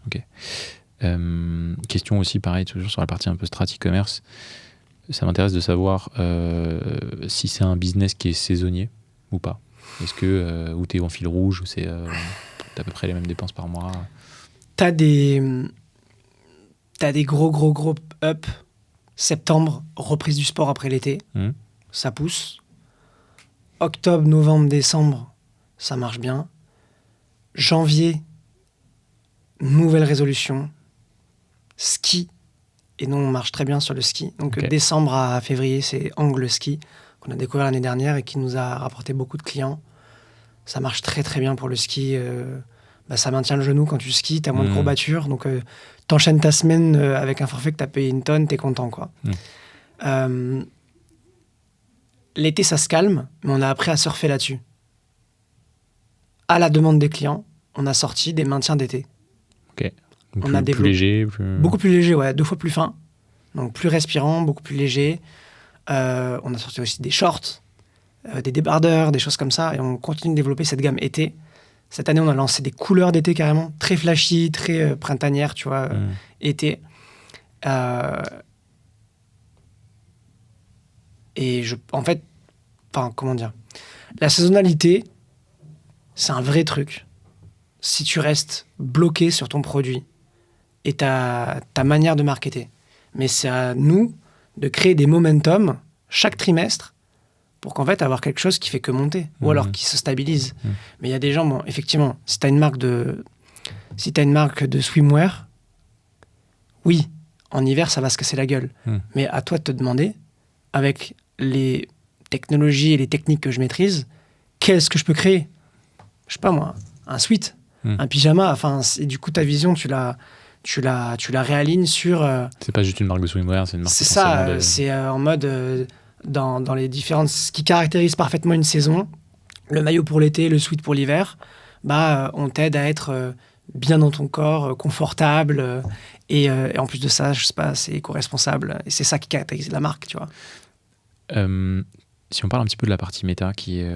Ok. Question aussi, pareil, toujours sur la partie un peu strat e-commerce. Ça m'intéresse de savoir si c'est un business qui est saisonnier ou pas. Est-ce que ou t'es en fil rouge ou c'est t'as à peu près les mêmes dépenses par mois? T'as des gros up. Septembre, reprise du sport après l'été. Ça pousse. Octobre, novembre, décembre, ça marche bien. Janvier, nouvelle résolution. Ski. Et nous, on marche très bien sur le ski. Donc, décembre à février, c'est Angle Ski, qu'on a découvert l'année dernière et qui nous a rapporté beaucoup de clients. Ça marche très, très bien pour le ski. Ça maintient le genou quand tu skis, t'as moins de courbatures. Donc, t'enchaînes ta semaine avec un forfait que t'as payé une tonne, t'es content, quoi. L'été, ça se calme, mais on a appris à surfer là-dessus. À la demande des clients, on a sorti des maintiens d'été. Ok. Donc on a développé plus léger, beaucoup plus léger, ouais, 2 fois plus fin. Donc plus respirant, beaucoup plus léger. On a sorti aussi des shorts, des débardeurs, des choses comme ça, et on continue de développer cette gamme été. Cette année, on a lancé des couleurs d'été carrément, très flashy, très printanières, tu vois, été. Et comment dire, la saisonnalité, c'est un vrai truc. Si tu restes bloqué sur ton produit et ta manière de marketer. Mais c'est à nous de créer des momentum chaque trimestre pour qu'en fait avoir quelque chose qui fait que monter ou alors qui se stabilise. Mais il y a des gens, effectivement, si tu as une marque de swimwear, oui, en hiver ça va se casser la gueule. Mais à toi de te demander, avec les technologies et les techniques que je maîtrise, qu'est-ce que je peux créer? Je sais pas moi, un sweat, un pyjama, et du coup ta vision tu la réalignes sur... C'est pas juste une marque de swimwear, c'est une marque... C'est ça, c'est en mode... dans les différentes... Ce qui caractérise parfaitement une saison, le maillot pour l'été, le sweat pour l'hiver, on t'aide à être bien dans ton corps, confortable, et en plus de ça, je sais pas, c'est éco-responsable, et c'est ça qui caractérise la marque, tu vois. Si on parle un petit peu de la partie méta, qui est,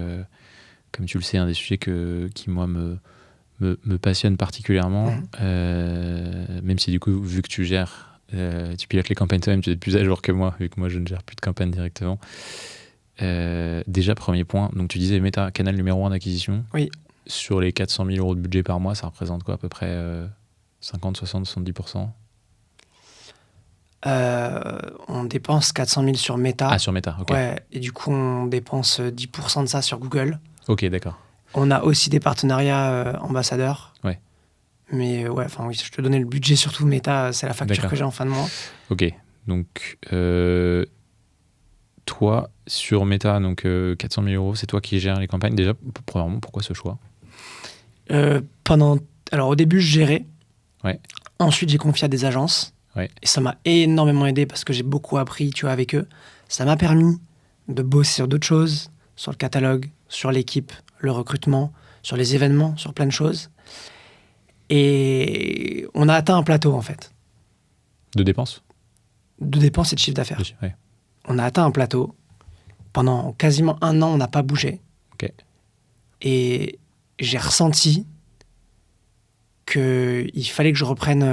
comme tu le sais, un des sujets qui moi, me passionne particulièrement, même si du coup, vu que tu gères, tu pilotes les campagnes toi-même, tu es plus à jour que moi, vu que moi je ne gère plus de campagne directement. Déjà, premier point, donc tu disais méta, canal numéro 1 d'acquisition. Oui. Sur les 400 000 euros de budget par mois, ça représente quoi à peu près 50, 60, 70%? On dépense 400 000 sur Meta. Ah, sur Meta, ok. Ouais, et du coup, on dépense 10% de ça sur Google. Ok, d'accord. On a aussi des partenariats ambassadeurs. Ouais. Mais oui, je te donnais le budget surtout Meta, c'est la facture que j'ai en fin de mois. Ok, donc toi, sur Meta, donc 400 000 euros, c'est toi qui gères les campagnes. Déjà, premièrement, pourquoi ce choix? Alors, au début, je gérais. Ouais. Ensuite, j'ai confié à des agences. Ouais. Et ça m'a énormément aidé parce que j'ai beaucoup appris, tu vois, avec eux. Ça m'a permis de bosser sur d'autres choses, sur le catalogue, sur l'équipe, le recrutement, sur les événements, sur plein de choses. Et on a atteint un plateau, en fait. De dépenses? De dépenses et de chiffre d'affaires. Ouais. On a atteint un plateau. Pendant quasiment 1 an, on n'a pas bougé. Ok. Et j'ai ressenti qu'il fallait que je reprenne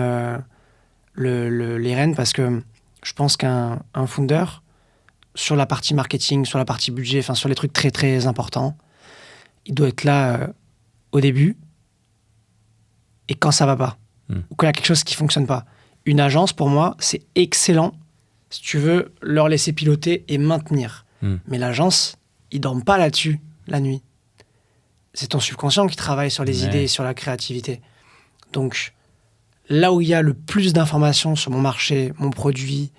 les rênes parce que je pense qu'un founder, sur la partie marketing, sur la partie budget, enfin sur les trucs très très importants, il doit être là au début et quand ça va pas, ou quand il y a quelque chose qui fonctionne pas. Une agence, pour moi, c'est excellent si tu veux leur laisser piloter et maintenir. Mais l'agence, ils dorment pas là-dessus la nuit. C'est ton subconscient qui travaille sur les idées et sur la créativité. Donc, là où il y a le plus d'informations sur mon marché, mon produit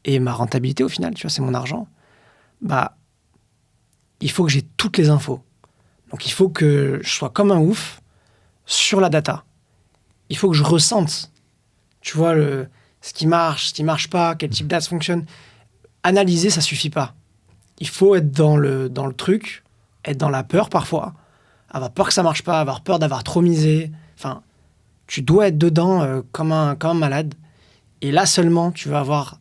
et ma rentabilité au final, tu vois, c'est mon argent, bah, il faut que j'ai toutes les infos. Donc, il faut que je sois comme un ouf sur la data. Il faut que je ressente, tu vois, ce qui marche pas, quel type d'ads fonctionne. Analyser, ça suffit pas. Il faut être dans le truc, être dans la peur parfois, avoir peur que ça marche pas, avoir peur d'avoir trop misé. Enfin, tu dois être dedans comme un malade. Et là seulement, tu vas avoir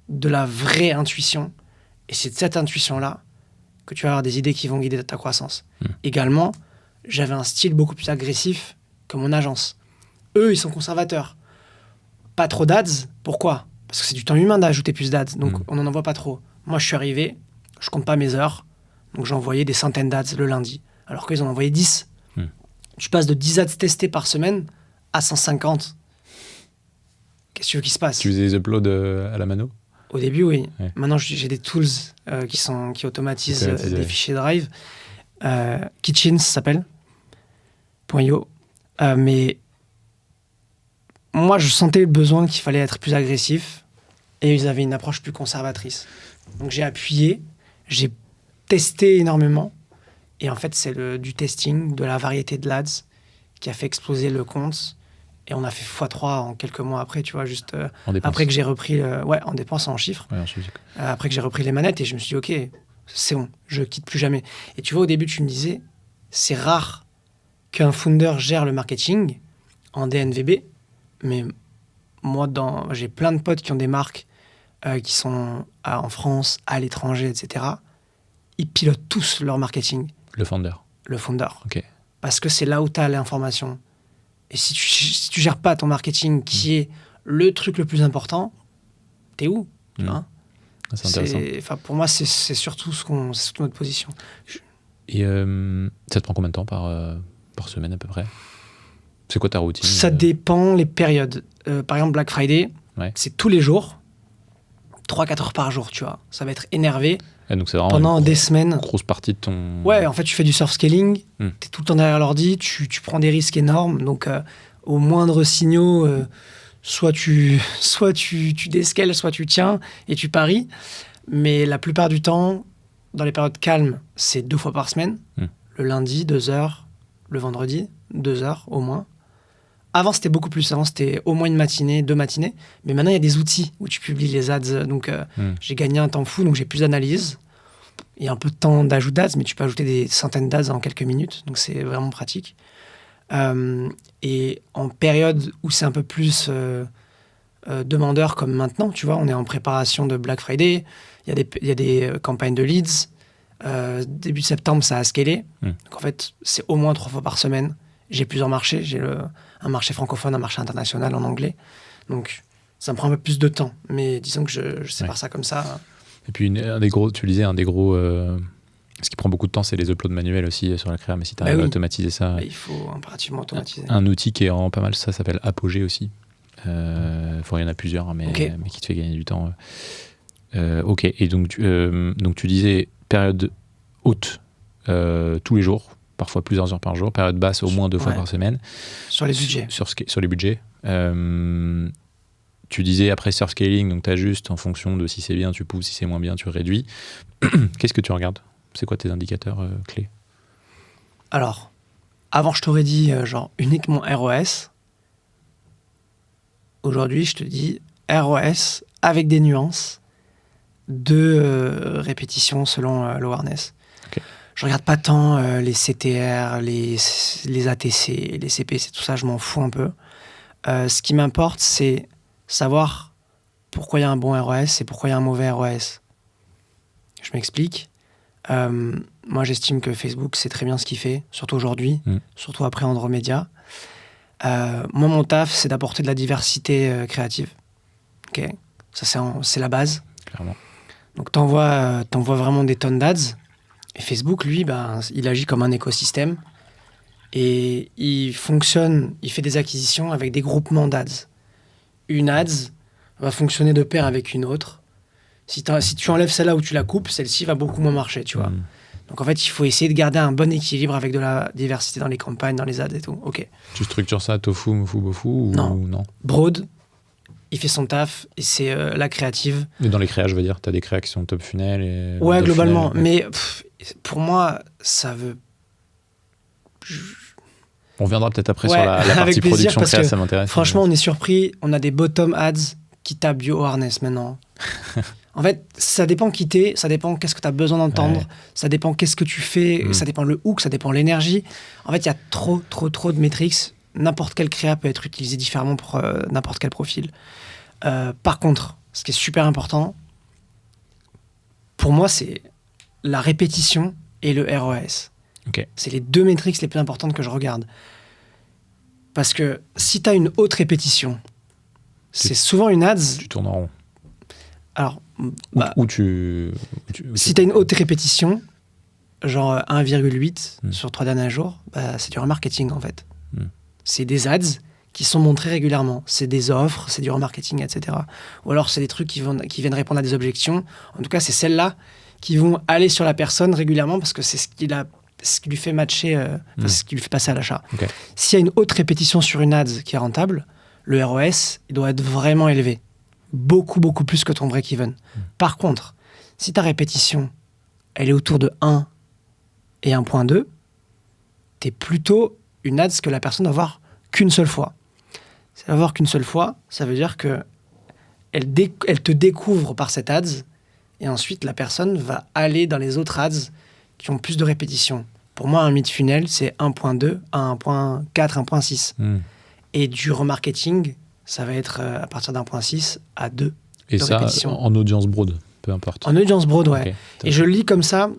de la vraie intuition. Et c'est de cette intuition-là que tu vas avoir des idées qui vont guider ta croissance. Également, j'avais un style beaucoup plus agressif que mon agence. Eux, ils sont conservateurs. Pas trop d'ads. Pourquoi? Parce que c'est du temps humain d'ajouter plus d'ads. Donc, on n'en envoie pas trop. Moi, je suis arrivé, je compte pas mes heures. Donc, j'ai envoyé des centaines d'ads le lundi. Alors qu'ils en ont envoyé 10. Tu passes de 10 ads testés par semaine à 150. Qu'est-ce que tu veux qu'il se passe? Tu faisais les uploads à la mano? Au début, oui. Ouais. Maintenant, j'ai des tools qui automatisent des fichiers Drive. Kitchen, ça s'appelle. .io. Mais moi, je sentais le besoin qu'il fallait être plus agressif. Et ils avaient une approche plus conservatrice. Donc, j'ai appuyé. J'ai testé énormément. Et en fait, c'est du testing, de la variété de l'ads qui a fait exploser le compte. Et on a fait x3 en quelques mois après, tu vois, juste après que j'ai repris, en dépenses, en chiffres. Ouais, en chiffres. Après que j'ai repris les manettes et je me suis dit, ok, c'est bon, je quitte plus jamais. Et tu vois, au début, tu me disais, c'est rare qu'un founder gère le marketing en DNVB, mais moi, j'ai plein de potes qui ont des marques qui sont en France, à l'étranger, etc. Ils pilotent tous leur marketing. Le founder. Le founder. Ok. Parce que c'est là où tu as l'information. Et si tu gères pas ton marketing, qui est le truc le plus important, t'es où, tu vois? C'est intéressant. Pour moi, c'est surtout notre position. Et ça te prend combien de temps par semaine à peu près? C'est quoi ta routine? Ça dépend les périodes. Par exemple, Black Friday, c'est tous les jours, 3-4 heures par jour, tu vois. Ça va être énervé. Donc c'est vraiment pendant des semaines. Grosse partie de ton... Ouais, en fait, tu fais du surf scaling, t'es tout le temps derrière l'ordi, tu prends des risques énormes, donc au moindre signaux, soit tu déscales, soit tu tiens et tu paries. Mais la plupart du temps, dans les périodes calmes, c'est 2 fois par semaine. Le lundi, 2 heures. Le vendredi, 2 heures au moins. Avant, c'était beaucoup plus. Avant, c'était au moins une matinée, 2 matinées. Mais maintenant, il y a des outils où tu publies les ads. Donc, j'ai gagné un temps fou, donc j'ai plus d'analyse. Il y a un peu de temps d'ajout d'ads, mais tu peux ajouter des centaines d'ads en quelques minutes. Donc, c'est vraiment pratique. Et en période où c'est un peu plus demandeur comme maintenant, tu vois, on est en préparation de Black Friday. Il y a des campagnes de leads. Début septembre, ça a scalé. Donc, en fait, c'est au moins 3 fois par semaine. J'ai plusieurs marchés. J'ai un marché francophone, un marché international en anglais. Donc, ça me prend un peu plus de temps. Mais disons que je sépare ça comme ça. Et puis, tu disais, ce qui prend beaucoup de temps, c'est les uploads manuels aussi sur la créa. Mais si tu arrives à automatiser ça... il faut impérativement automatiser. Un outil qui est vraiment pas mal, ça s'appelle Apogee aussi. Il y en a plusieurs, mais qui te fait gagner du temps. Ok, et donc tu disais période haute tous les jours, parfois plusieurs heures par jour, période basse au moins 2 fois par semaine. Sur les budgets. Sur les budgets. Tu disais après surf scaling, donc tu ajustes en fonction de si c'est bien, tu pousses, si c'est moins bien, tu réduis. Qu'est-ce que tu regardes? C'est quoi tes indicateurs clés? Alors, avant je t'aurais dit uniquement ROS. Aujourd'hui, je te dis ROS avec des nuances de répétition selon l'awareness. Okay. Je regarde pas tant les CTR, les ATC, les CPC, tout ça, je m'en fous un peu. Ce qui m'importe, c'est savoir pourquoi il y a un bon ROS et pourquoi il y a un mauvais ROS. Je m'explique. Moi, j'estime que Facebook, c'est très bien ce qu'il fait, surtout aujourd'hui, surtout après Andromedia. Moi, mon taf, c'est d'apporter de la diversité créative. Ok, ça, c'est la base. Clairement. Donc, t'envoies vraiment des tonnes d'ads. Et Facebook, lui, il agit comme un écosystème. Et il fonctionne, il fait des acquisitions avec des groupements d'ads. Une ads va fonctionner de pair avec une autre. Si tu enlèves celle-là ou tu la coupes, celle-ci va beaucoup moins marcher, tu vois. Donc en fait, il faut essayer de garder un bon équilibre avec de la diversité dans les campagnes, dans les ads et tout. Ok. Tu structures ça tofu, mofu, bofu ou non? Broad, il fait son taf et c'est la créative. Mais dans les créas, je veux dire, tu as des créas qui sont top funnel et... Ouais, globalement. Mais pour moi, ça veut... On reviendra peut-être après sur la partie plaisir, production créa, ça m'intéresse. Franchement, on est surpris. On a des bottom ads qui tapent bioharness maintenant. En fait, ça dépend qui t'es, ça dépend qu'est-ce que tu as besoin d'entendre, ça dépend qu'est-ce que tu fais, ça dépend le hook, ça dépend l'énergie. En fait, il y a trop de métriques. N'importe quelle créa peut être utilisée différemment pour n'importe quel profil. Par contre, ce qui est super important, pour moi, c'est la répétition et le ROS. Okay. C'est les deux métriques les plus importantes que je regarde. Parce que si tu as une haute répétition, c'est souvent une ads... Tu tournes en rond. Alors, si tu as une haute répétition, genre 1,8 sur 3 derniers jours, c'est du remarketing en fait. C'est des ads qui sont montrés régulièrement. C'est des offres, c'est du remarketing, etc. Ou alors c'est des trucs qui viennent répondre à des objections. En tout cas, c'est celles-là qui vont aller sur la personne régulièrement parce que c'est ce qui lui fait matcher, ce qui lui fait passer à l'achat. Okay. S'il y a une haute répétition sur une ad qui est rentable, le ROS il doit être vraiment élevé. Beaucoup plus que ton break-even. Par contre, si ta répétition, elle est autour de 1 et 1.2, t'es plutôt une ads que la personne va voir qu'une seule fois. Si elle va voir qu'une seule fois, ça veut dire que elle te découvre par cette ads et ensuite la personne va aller dans les autres ads qui ont plus de répétition. Pour moi, un mid-funnel, c'est 1.2 à 1.4, 1.6. Et du remarketing, ça va être à partir d'1.6 à 2 et de ça, répétition. En audience broad, peu importe. En audience broad, ouais. Okay. Et je lis comme ça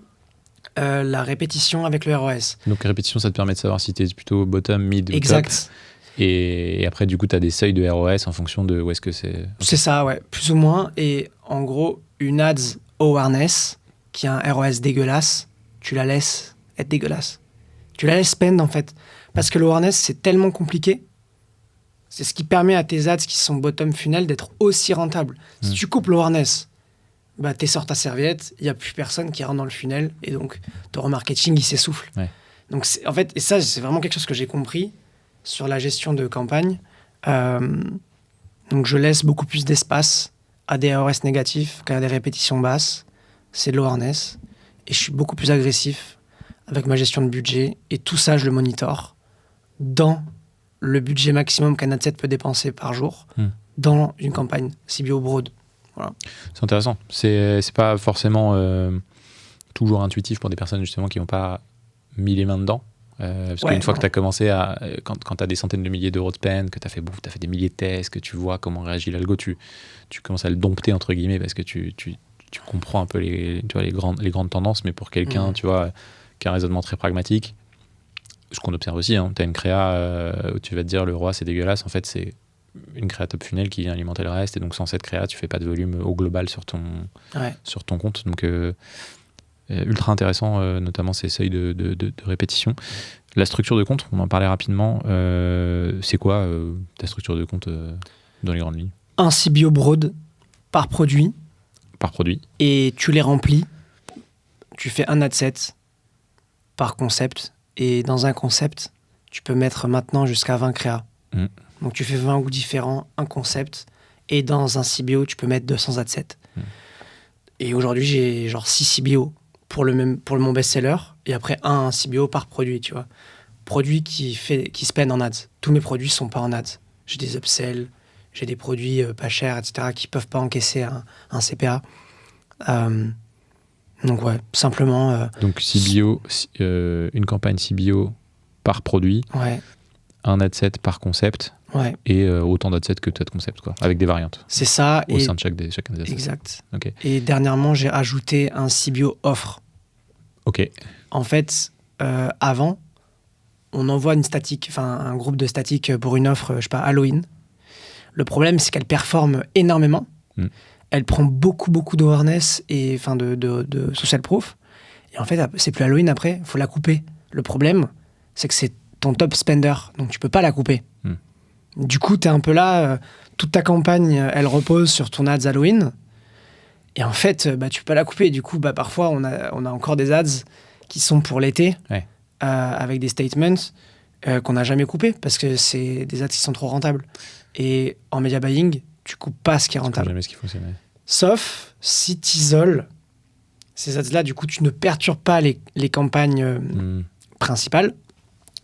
la répétition avec le ROS. Donc répétition, ça te permet de savoir si tu es plutôt bottom, mid ou exact. Top. Et après, du coup, tu as des seuils de ROS en fonction de où est-ce que c'est... Okay. C'est ça, ouais, plus ou moins. Et en gros, une ads awareness qui a un ROS dégueulasse, tu la laisses être dégueulasse. Tu la laisses spend, en fait. Parce que l'awareness, c'est tellement compliqué. C'est ce qui permet à tes ads qui sont bottom funnel d'être aussi rentables. Si tu coupes l'awareness, t'es sur ta serviette, il n'y a plus personne qui rentre dans le funnel, et donc ton remarketing, il s'essouffle. Ouais. Donc, en fait, et ça, c'est vraiment quelque chose que j'ai compris sur la gestion de campagne. Donc, je laisse beaucoup plus d'espace à des ROS négatifs qu'à des répétitions basses. C'est de l'awareness. Et je suis beaucoup plus agressif avec ma gestion de budget. Et tout ça, je le monitore dans le budget maximum qu'un ad set peut dépenser par jour dans une campagne CBO broad. Voilà. C'est intéressant. C'est pas forcément toujours intuitif pour des personnes justement qui n'ont pas mis les mains dedans. Parce qu'une fois que tu as commencé quand tu as des centaines de milliers d'euros de spend, que tu as fait des milliers de tests, que tu vois comment réagit l'algo, tu commences à le dompter entre guillemets parce que tu comprends un peu les grandes tendances. Mais pour quelqu'un tu vois, qui a un raisonnement très pragmatique, ce qu'on observe aussi, tu as une créa où tu vas te dire le roi c'est dégueulasse, en fait c'est une créa top funnel qui vient alimenter le reste, et donc sans cette créa tu fais pas de volume au global sur ton compte. Donc ultra intéressant, notamment ces seuils de répétition. La structure de compte, on en parlait rapidement, c'est quoi ta structure de compte dans les grandes lignes? Un CBO broad par produit, et tu les remplis, tu fais un ad set par concept. Et dans un concept, tu peux mettre maintenant jusqu'à 20 créas. Donc tu fais 20 goûts différents, un concept. Et dans un CBO, tu peux mettre 200 ad sets. Et aujourd'hui, j'ai genre 6 CBO pour mon best-seller. Et après, un CBO par produit, tu vois. Produit qui spend en ads. Tous mes produits ne sont pas en ads. J'ai des upsells, j'ai des produits pas chers, etc. qui ne peuvent pas encaisser un CPA. Donc ouais, simplement... Donc CBO, une campagne CBO par produit, ouais, un ad set par concept, ouais, et autant d'ad sets que tu as de concepts, quoi, avec des variantes c'est ça. au sein de chacun des assets. Exact. Ok. Et dernièrement, j'ai ajouté un CBO offre. Ok. En fait, avant, on envoie une statique, enfin un groupe de statiques pour une offre, je sais pas, Halloween. Le problème, c'est qu'elle performe énormément. Elle prend beaucoup d'awareness et enfin de social proof. Et en fait, c'est plus Halloween après, il faut la couper. Le problème, c'est que c'est ton top spender, donc tu peux pas la couper. Du coup, tu es un peu là, toute ta campagne, elle repose sur ton ads Halloween. Et en fait, tu peux pas la couper. Du coup, parfois, on a encore des ads qui sont pour l'été, Ouais. avec des statements qu'on n'a jamais coupés parce que c'est des ads qui sont trop rentables. Et en media buying, tu coupes pas ce qui est rentable. Jamais ce qui fonctionne. Sauf si tu isoles ces ads-là, du coup, tu ne perturbes pas les campagnes principales.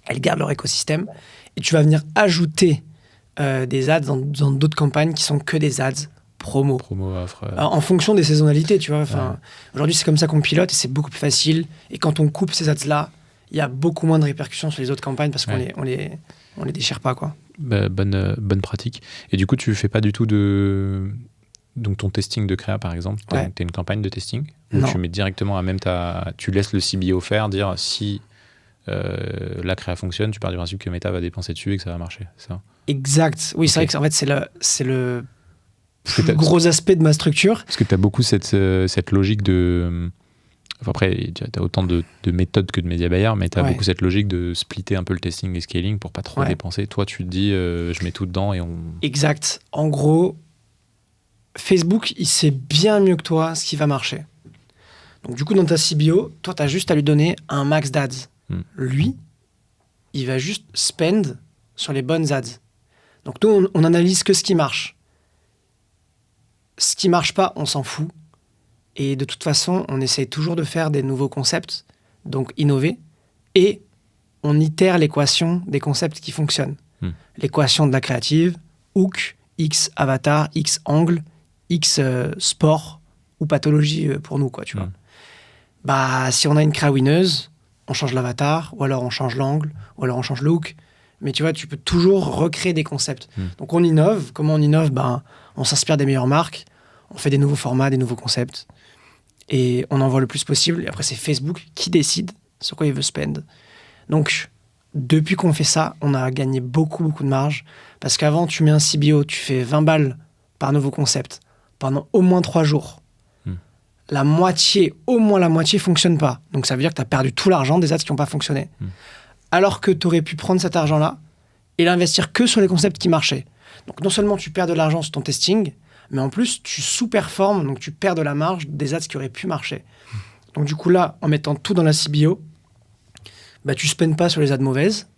Elles gardent leur écosystème. Et tu vas venir ajouter des ads dans d'autres campagnes qui sont que des ads promo. Promo, offre. En fonction des saisonnalités, tu vois. Aujourd'hui, c'est comme ça qu'on pilote et c'est beaucoup plus facile. Et quand on coupe ces ads-là, il y a beaucoup moins de répercussions sur les autres campagnes parce qu'on les déchire pas, quoi. Bonne pratique. Et du coup, tu fais pas du tout donc ton testing de créa, par exemple, tu as une campagne de testing où tu mets directement à même tu laisses le CBO faire, dire si la créa fonctionne, tu pars du principe que Meta va dépenser dessus et que ça va marcher, c'est ça? Exact. Oui, c'est vrai que en fait, c'est le plus gros aspect de ma structure. Parce que tu as beaucoup cette logique de... Enfin, après, tu as autant de méthodes que de média buyers, mais tu as beaucoup cette logique de splitter un peu le testing et scaling pour pas trop dépenser. Toi, tu te dis, je mets tout dedans et on... Exact. En gros, Facebook, il sait bien mieux que toi ce qui va marcher. Donc du coup, dans ta CBO, toi, tu as juste à lui donner un max d'ads. Lui, il va juste spend sur les bonnes ads. Donc nous, on analyse que ce qui marche. Ce qui marche pas, on s'en fout. Et de toute façon, on essaye toujours de faire des nouveaux concepts, donc innover, et on itère l'équation des concepts qui fonctionnent. L'équation de la créative, hook, X avatar, X angle, X sport ou pathologie pour nous, quoi, tu vois. Si on a une créa winneuse, on change l'avatar, ou alors on change l'angle, ou alors on change le hook. Mais tu vois, tu peux toujours recréer des concepts. Donc on innove. Comment on innove? On s'inspire des meilleures marques, on fait des nouveaux formats, des nouveaux concepts, et on envoie le plus possible. Et après, c'est Facebook qui décide sur quoi il veut spend. Donc, depuis qu'on fait ça, on a gagné beaucoup de marge. Parce qu'avant, tu mets un CBO, tu fais 20 balles par nouveau concept pendant au moins 3 jours. Au moins la moitié fonctionne pas. Donc ça veut dire que tu as perdu tout l'argent des ads qui n'ont pas fonctionné. Alors que tu aurais pu prendre cet argent-là et l'investir que sur les concepts qui marchaient. Donc non seulement tu perds de l'argent sur ton testing, mais en plus tu sous-performes, donc tu perds de la marge des ads qui auraient pu marcher. Donc du coup là, en mettant tout dans la CBO, tu spends pas sur les ads mauvaises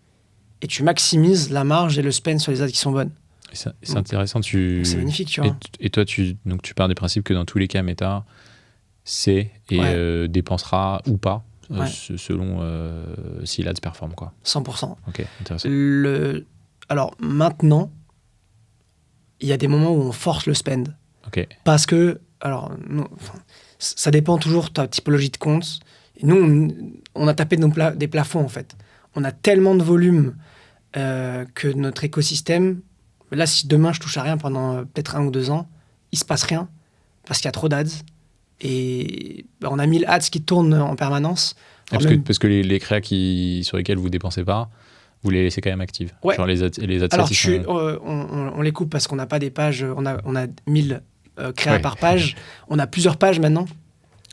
et tu maximises la marge et le spend sur les ads qui sont bonnes. C'est intéressant. C'est magnifique, tu vois. Et toi, tu pars du principe que dans tous les cas, Meta sait et dépensera ou pas selon si l'ad performe, quoi. 100%. Ok, intéressant. Alors maintenant, il y a des moments où on force le spend. Ok. Parce que, ça dépend toujours de ta typologie de compte. Et nous, on a tapé des plafonds, en fait. On a tellement de volume que notre écosystème... Là, si demain, je touche à rien pendant peut-être 1 ou 2 ans, il se passe rien parce qu'il y a trop d'ads. Et on a 1000 ads qui tournent en permanence. Parce que les créas sur lesquels vous ne dépensez pas, vous les laissez quand même actives. Ouais. Genre les ads Alors, on les coupe parce qu'on n'a pas des pages. On a 1000 créas par page. On a plusieurs pages maintenant.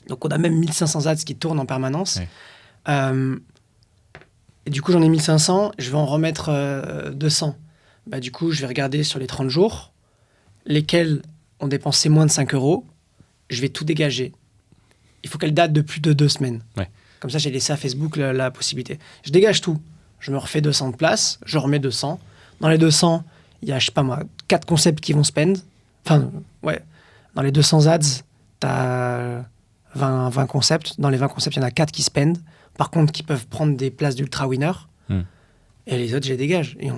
Donc, on a même 1500 ads qui tournent en permanence. Et du coup, j'en ai 1500. Je vais en remettre 200. Du coup, je vais regarder sur les 30 jours lesquels ont dépensé moins de 5 €. Je vais tout dégager. Il faut qu'elle date de plus de 2 semaines. Comme ça, j'ai laissé à Facebook la possibilité. Je dégage tout. Je me refais 200 de place, je remets 200. Dans les 200, il y a, 4 concepts qui vont spend. Dans les 200 ads, tu as 20 concepts. Dans les 20 concepts, il y en a 4 qui spend. Par contre, qui peuvent prendre des places d'ultra winner. Et les autres, je les dégage. Et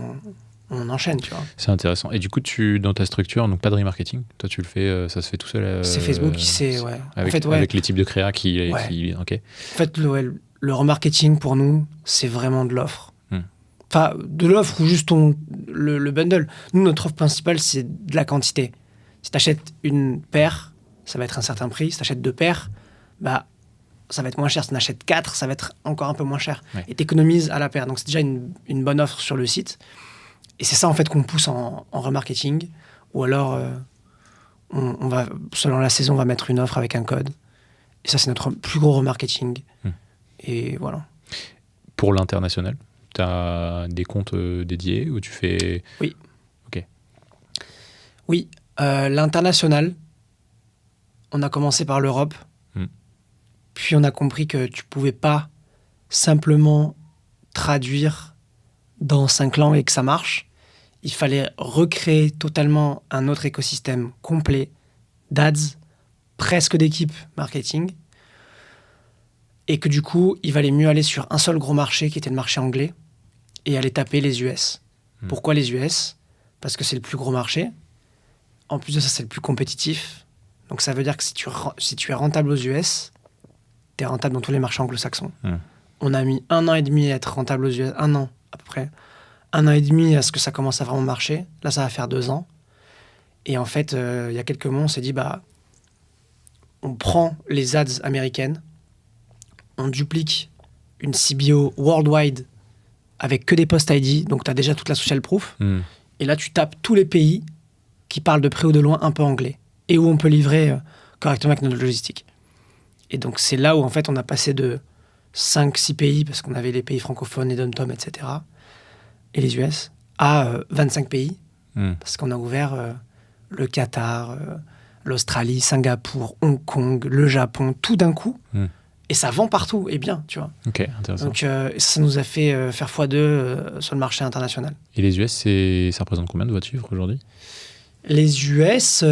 on enchaîne, tu vois. C'est intéressant. Et du coup, dans ta structure, donc pas de remarketing, toi tu le fais, ça se fait tout seul C'est Facebook qui sait, ouais. Avec les types de créa qui... Ok. En fait, le remarketing pour nous, c'est vraiment de l'offre. Enfin, de l'offre ou juste le bundle. Nous, notre offre principale, c'est de la quantité. Si tu achètes une paire, ça va être un certain prix. Si tu achètes 2 paires, bah, ça va être moins cher. Si tu en achètes 4, ça va être encore un peu moins cher. Ouais. Et tu économises à la paire. Donc, c'est déjà une bonne offre sur le site. Et c'est ça, en fait, qu'on pousse en remarketing. Ou alors, on va, selon la saison, on va mettre une offre avec un code. Et ça, c'est notre plus gros remarketing. Et voilà. Pour l'international, tu as des comptes dédiés où tu fais... Oui. Ok. Oui. L'international, on a commencé par l'Europe. Puis on a compris que tu pouvais pas simplement traduire dans 5 langues et que ça marche. Il fallait recréer totalement un autre écosystème complet d'ads, presque d'équipe marketing. Et que du coup, il valait mieux aller sur un seul gros marché qui était le marché anglais et aller taper les US. Pourquoi les US ? Parce que c'est le plus gros marché. En plus de ça, c'est le plus compétitif. Donc ça veut dire que si tu es rentable aux US, tu es rentable dans tous les marchés anglo-saxons. On a mis 1 an et demi à être rentable aux US, 1 an à peu près. 1 an et demi à ce que ça commence à vraiment marcher. Là, ça va faire 2 ans. Et en fait, il y a quelques mois, on s'est dit, on prend les ads américaines, on duplique une CBO worldwide avec que des post ID, donc tu as déjà toute la social proof. Et là, tu tapes tous les pays qui parlent de près ou de loin un peu anglais et où on peut livrer correctement avec notre logistique. Et donc, c'est là où, en fait, on a passé de 5-6 pays, parce qu'on avait les pays francophones, les dom-tom, etc., et les US, à 25 pays, parce qu'on a ouvert le Qatar, l'Australie, Singapour, Hong Kong, le Japon, tout d'un coup. Et ça vend partout, et bien, tu vois. Ok, intéressant. Donc, ça nous a fait faire x2 sur le marché international. Et les US, ça représente combien de votre chiffre aujourd'hui ? Les US,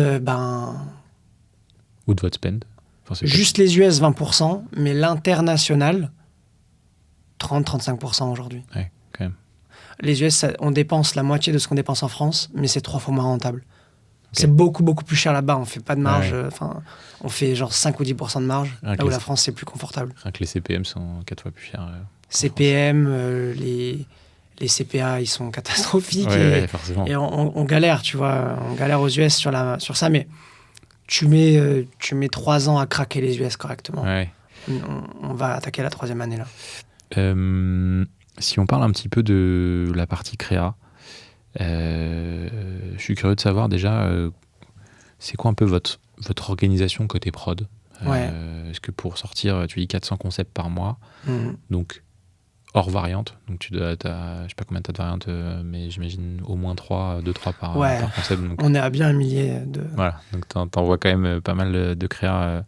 Ou de votre spend ? Juste les US, 20%, mais l'international, 30-35% aujourd'hui. Ouais, quand même. Les US, on dépense la moitié de ce qu'on dépense en France, mais c'est 3 fois moins rentable. Okay. C'est beaucoup, beaucoup plus cher là-bas. On fait pas de marge. On fait genre 5 ou 10% de marge. Là où la France, c'est plus confortable. Rien que les CPM sont 4 fois plus chers. CPM, les CPA, ils sont catastrophiques. Forcément. Et on galère, tu vois. On galère aux US sur ça, mais tu mets 3 ans à craquer les US correctement. Ouais. On va attaquer la 3e année là. Si on parle un petit peu de la partie créa, je suis curieux de savoir déjà, c'est quoi un peu votre organisation côté prod ? Est-ce que pour sortir, tu dis 400 concepts par mois, donc hors variante, donc tu dois, je sais pas combien tu as de variantes, mais j'imagine au moins 2-3 par concept. Donc, on est à bien 1 millier de... Voilà, donc t'envoies quand même pas mal de créa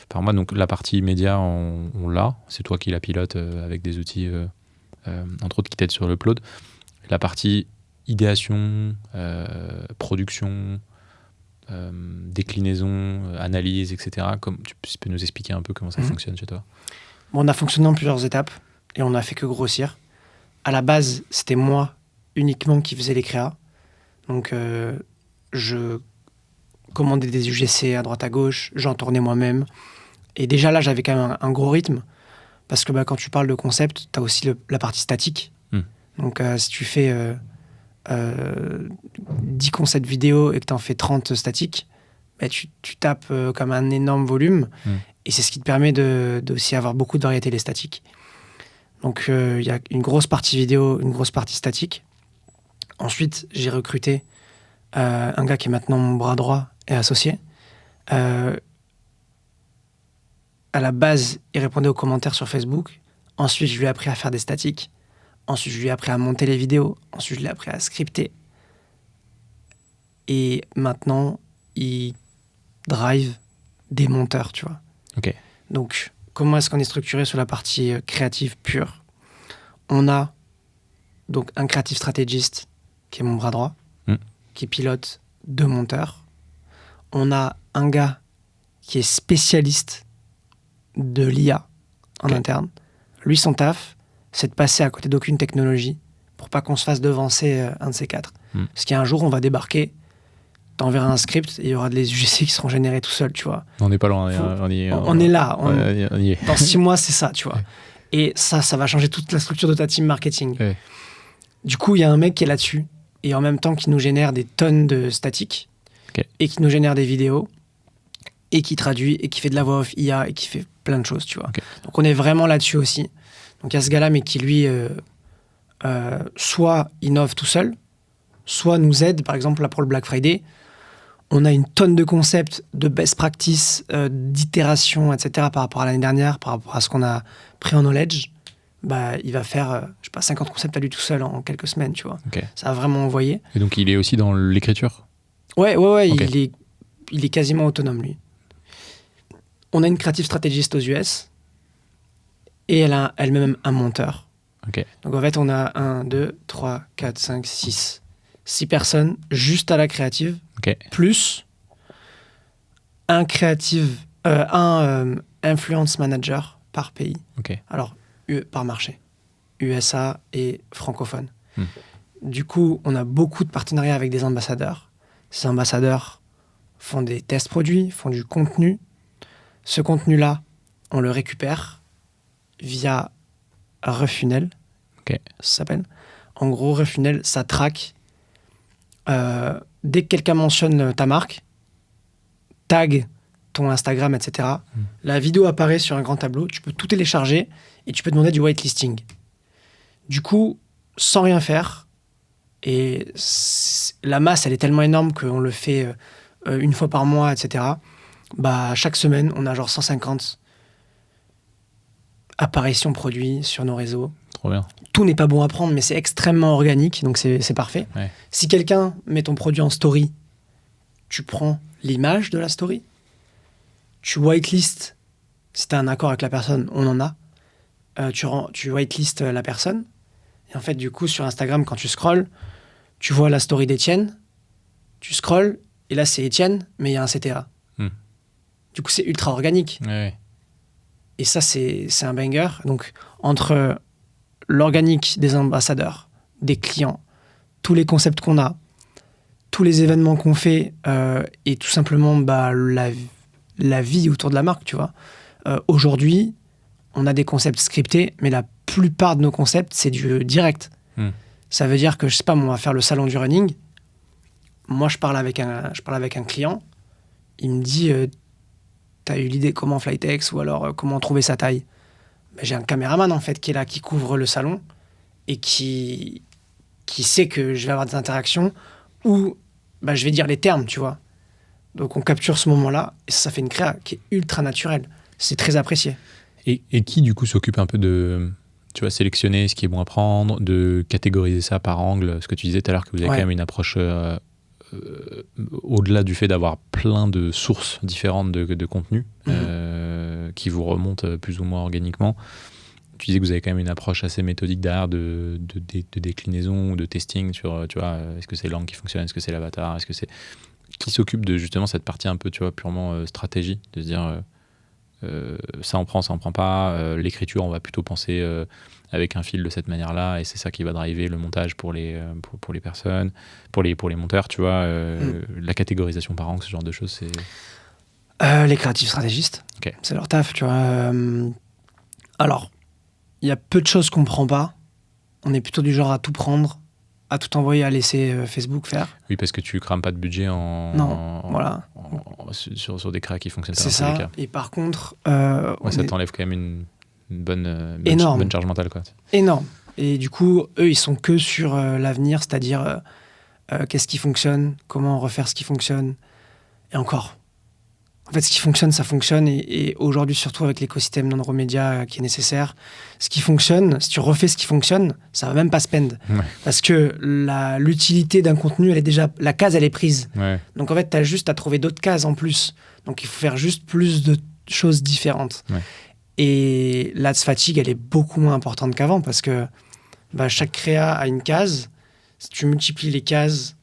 par mois. Donc la partie média, on l'a, c'est toi qui la pilote avec des outils, entre autres qui t'aident sur l'upload. La partie idéation, production, déclinaison, analyse, etc. Tu peux nous expliquer un peu comment ça fonctionne chez toi ? On a fonctionné en plusieurs étapes et on n'a fait que grossir. À la base, c'était moi uniquement qui faisais les créas. Donc, je commandais des UGC à droite à gauche, j'en tournais moi-même. Et déjà là, j'avais quand même un gros rythme parce que quand tu parles de concept, tu as aussi la partie statique. Donc, si tu fais 10 concepts vidéo et que tu en fais 30 statiques, tu tapes comme un énorme volume. Et c'est ce qui te permet aussi avoir beaucoup de variété, les statiques. Donc, il y a une grosse partie vidéo, une grosse partie statique. Ensuite, j'ai recruté un gars qui est maintenant mon bras droit et associé. À la base, il répondait aux commentaires sur Facebook. Ensuite, je lui ai appris à faire des statiques. Ensuite, je lui ai appris à monter les vidéos. Ensuite, je lui ai appris à scripter. Et maintenant, il drive des monteurs, tu vois. Ok. Donc, comment est-ce qu'on est structuré sur la partie créative pure ? On a donc un creative strategist qui est mon bras droit, qui pilote 2 monteurs. On a un gars qui est spécialiste de l'IA en interne. Lui, son taf, c'est de passer à côté d'aucune technologie pour pas qu'on se fasse devancer un de ces 4. Mm. Parce qu'un jour, on va débarquer, t'enverras un script et il y aura des UGC qui seront générés tout seuls, tu vois. On n'est pas loin. On est là. On y est. Dans 6 mois, c'est ça, tu vois. Ouais. Et ça va changer toute la structure de ta team marketing. Ouais. Du coup, il y a un mec qui est là-dessus et en même temps qui nous génère des tonnes de statiques et qui nous génère des vidéos et qui traduit et qui fait de la voix off IA et qui fait plein de choses, tu vois. Donc on est vraiment là-dessus aussi. Donc il y a ce gars-là, mais qui lui, soit innove tout seul, soit nous aide. Par exemple, là pour le Black Friday, on a une tonne de concepts, de best practice, d'itération, etc. par rapport à l'année dernière, par rapport à ce qu'on a pris en knowledge. Bah, il va faire, je sais pas, 50 concepts à lui tout seul en quelques semaines, tu vois. Ça a vraiment envoyé. Et donc il est aussi dans l'écriture? Ouais, il est quasiment autonome, lui. On a une creative stratégiste aux US et elle a elle-même un monteur. Donc en fait, on a 1, 2, 3, 4, 5, 6 personnes juste à la créative, plus un influence manager par pays. Alors, par marché, USA et francophone. Du coup, on a beaucoup de partenariats avec des ambassadeurs. Ces ambassadeurs font des tests produits, font du contenu. Ce contenu-là, on le récupère via Refunnel, ça s'appelle. En gros, Refunnel, ça traque. Dès que quelqu'un mentionne ta marque, tag ton Instagram, etc., la vidéo apparaît sur un grand tableau, tu peux tout télécharger et tu peux demander du whitelisting. Du coup, sans rien faire, et la masse, elle est tellement énorme qu'on le fait une fois par mois, etc., bah, chaque semaine, on a genre 150 apparitions produits sur nos réseaux. Trop bien. Tout n'est pas bon à prendre, mais c'est extrêmement organique, donc c'est parfait. Si quelqu'un met ton produit en story, tu prends l'image de la story, tu whitelist, si tu as un accord avec la personne, on en a, tu whitelist la personne, et en fait, du coup, sur Instagram, quand tu scrolles, tu vois la story d'Étienne, tu scrolles, et là, c'est Étienne, mais il y a un CTA. Du coup, c'est ultra organique. Et ça, c'est un banger. Donc, entre l'organique des ambassadeurs, des clients, tous les concepts qu'on a, tous les événements qu'on fait, et tout simplement la vie autour de la marque, tu vois. Aujourd'hui, on a des concepts scriptés, mais la plupart de nos concepts, c'est du direct. Ça veut dire que, je sais pas, on va faire le salon du running. Moi, je parle avec un client. Il me dit... T'as eu l'idée comment Flytex ou alors comment trouver sa taille? Ben, j'ai un caméraman en fait qui est là, qui couvre le salon et qui sait que je vais avoir des interactions où ben, je vais dire les termes, tu vois. Donc on capture ce moment-là et ça fait une créa qui est ultra naturelle. C'est très apprécié. Et qui du coup s'occupe un peu de, tu vois, sélectionner ce qui est bon à prendre, de catégoriser ça par angle? Ce que tu disais tout à l'heure que vous avez quand même une approche... au-delà du fait d'avoir plein de sources différentes de contenu qui vous remontent plus ou moins organiquement, tu disais que vous avez quand même une approche assez méthodique derrière de déclinaison ou de testing sur, tu vois, est-ce que c'est l'angle qui fonctionne, est-ce que c'est l'avatar, est-ce que c'est... Qui s'occupe de justement cette partie un peu, tu vois, purement stratégie, de se dire ça on prend pas, l'écriture on va plutôt penser avec un fil de cette manière-là, et c'est ça qui va driver le montage pour les personnes, pour les monteurs, tu vois, la catégorisation par angle, ce genre de choses, c'est... Les créatifs stratégistes, c'est leur taf, tu vois. Alors, il y a peu de choses qu'on prend pas. On est plutôt du genre à tout prendre, à tout envoyer, à laisser Facebook faire. Oui, parce que tu crames pas de budget sur des créas qui fonctionnent pas dans tous les cas. Et par contre... ça t'enlève quand même une bonne charge mentale, quoi. Énorme. Et du coup, eux, ils sont que sur l'avenir, c'est-à-dire qu'est-ce qui fonctionne, comment refaire ce qui fonctionne. Et encore. En fait, ce qui fonctionne, ça fonctionne. Et aujourd'hui, surtout avec l'écosystème d'Andromedia qui est nécessaire, ce qui fonctionne, si tu refais ce qui fonctionne, ça va même pas spend. Parce que l'utilité d'un contenu, elle est déjà... La case, elle est prise. Donc en fait, tu as juste à trouver d'autres cases en plus. Donc il faut faire juste plus de choses différentes. Et l'ADS fatigue, elle est beaucoup moins importante qu'avant parce que chaque créa a une case. Si tu multiplies les cases,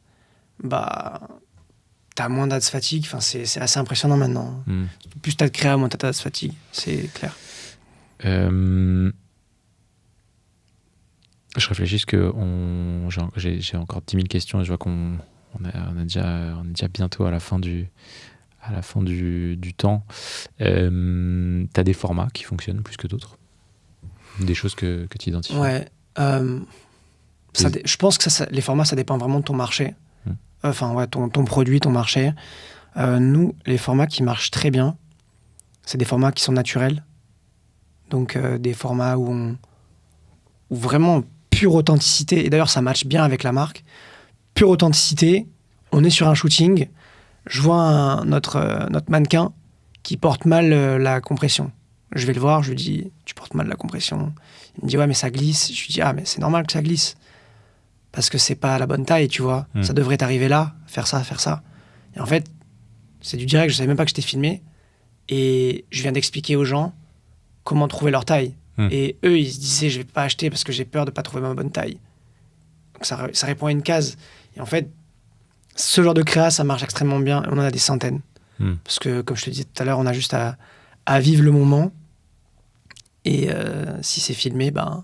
t'as moins d'ADS fatigue. Enfin, c'est assez impressionnant maintenant. Plus t'as de créa, moins t'as d'ADS fatigue. C'est clair. Je réfléchis parce que j'ai encore 10 000 questions et je vois qu'on est déjà bientôt à la fin du temps. T'as des formats qui fonctionnent plus que d'autres? Des choses que tu identifies? Ouais. Je pense que les formats, ça dépend vraiment de ton marché. Enfin, ouais, ton produit, ton marché. Nous, les formats qui marchent très bien, c'est des formats qui sont naturels. Donc, des formats où vraiment pure authenticité. Et d'ailleurs, ça matche bien avec la marque. Pure authenticité. On est sur un shooting. Je vois notre mannequin qui porte mal la compression. Je vais le voir, je lui dis « Tu portes mal la compression ?» Il me dit « Ouais, mais ça glisse. » Je lui dis « Ah, mais c'est normal que ça glisse. Parce que c'est pas la bonne taille, tu vois. Ça devrait t'arriver là, faire ça, faire ça. » Et en fait, c'est du direct. Je savais même pas que j'étais filmé. Et je viens d'expliquer aux gens comment trouver leur taille. Et eux, ils se disaient « Je vais pas acheter parce que j'ai peur de pas trouver ma bonne taille. » Donc ça répond à une case. Et en fait, ce genre de créa, ça marche extrêmement bien. On en a des centaines. Parce que, comme je te disais tout à l'heure, on a juste à vivre le moment. Et si c'est filmé, ben,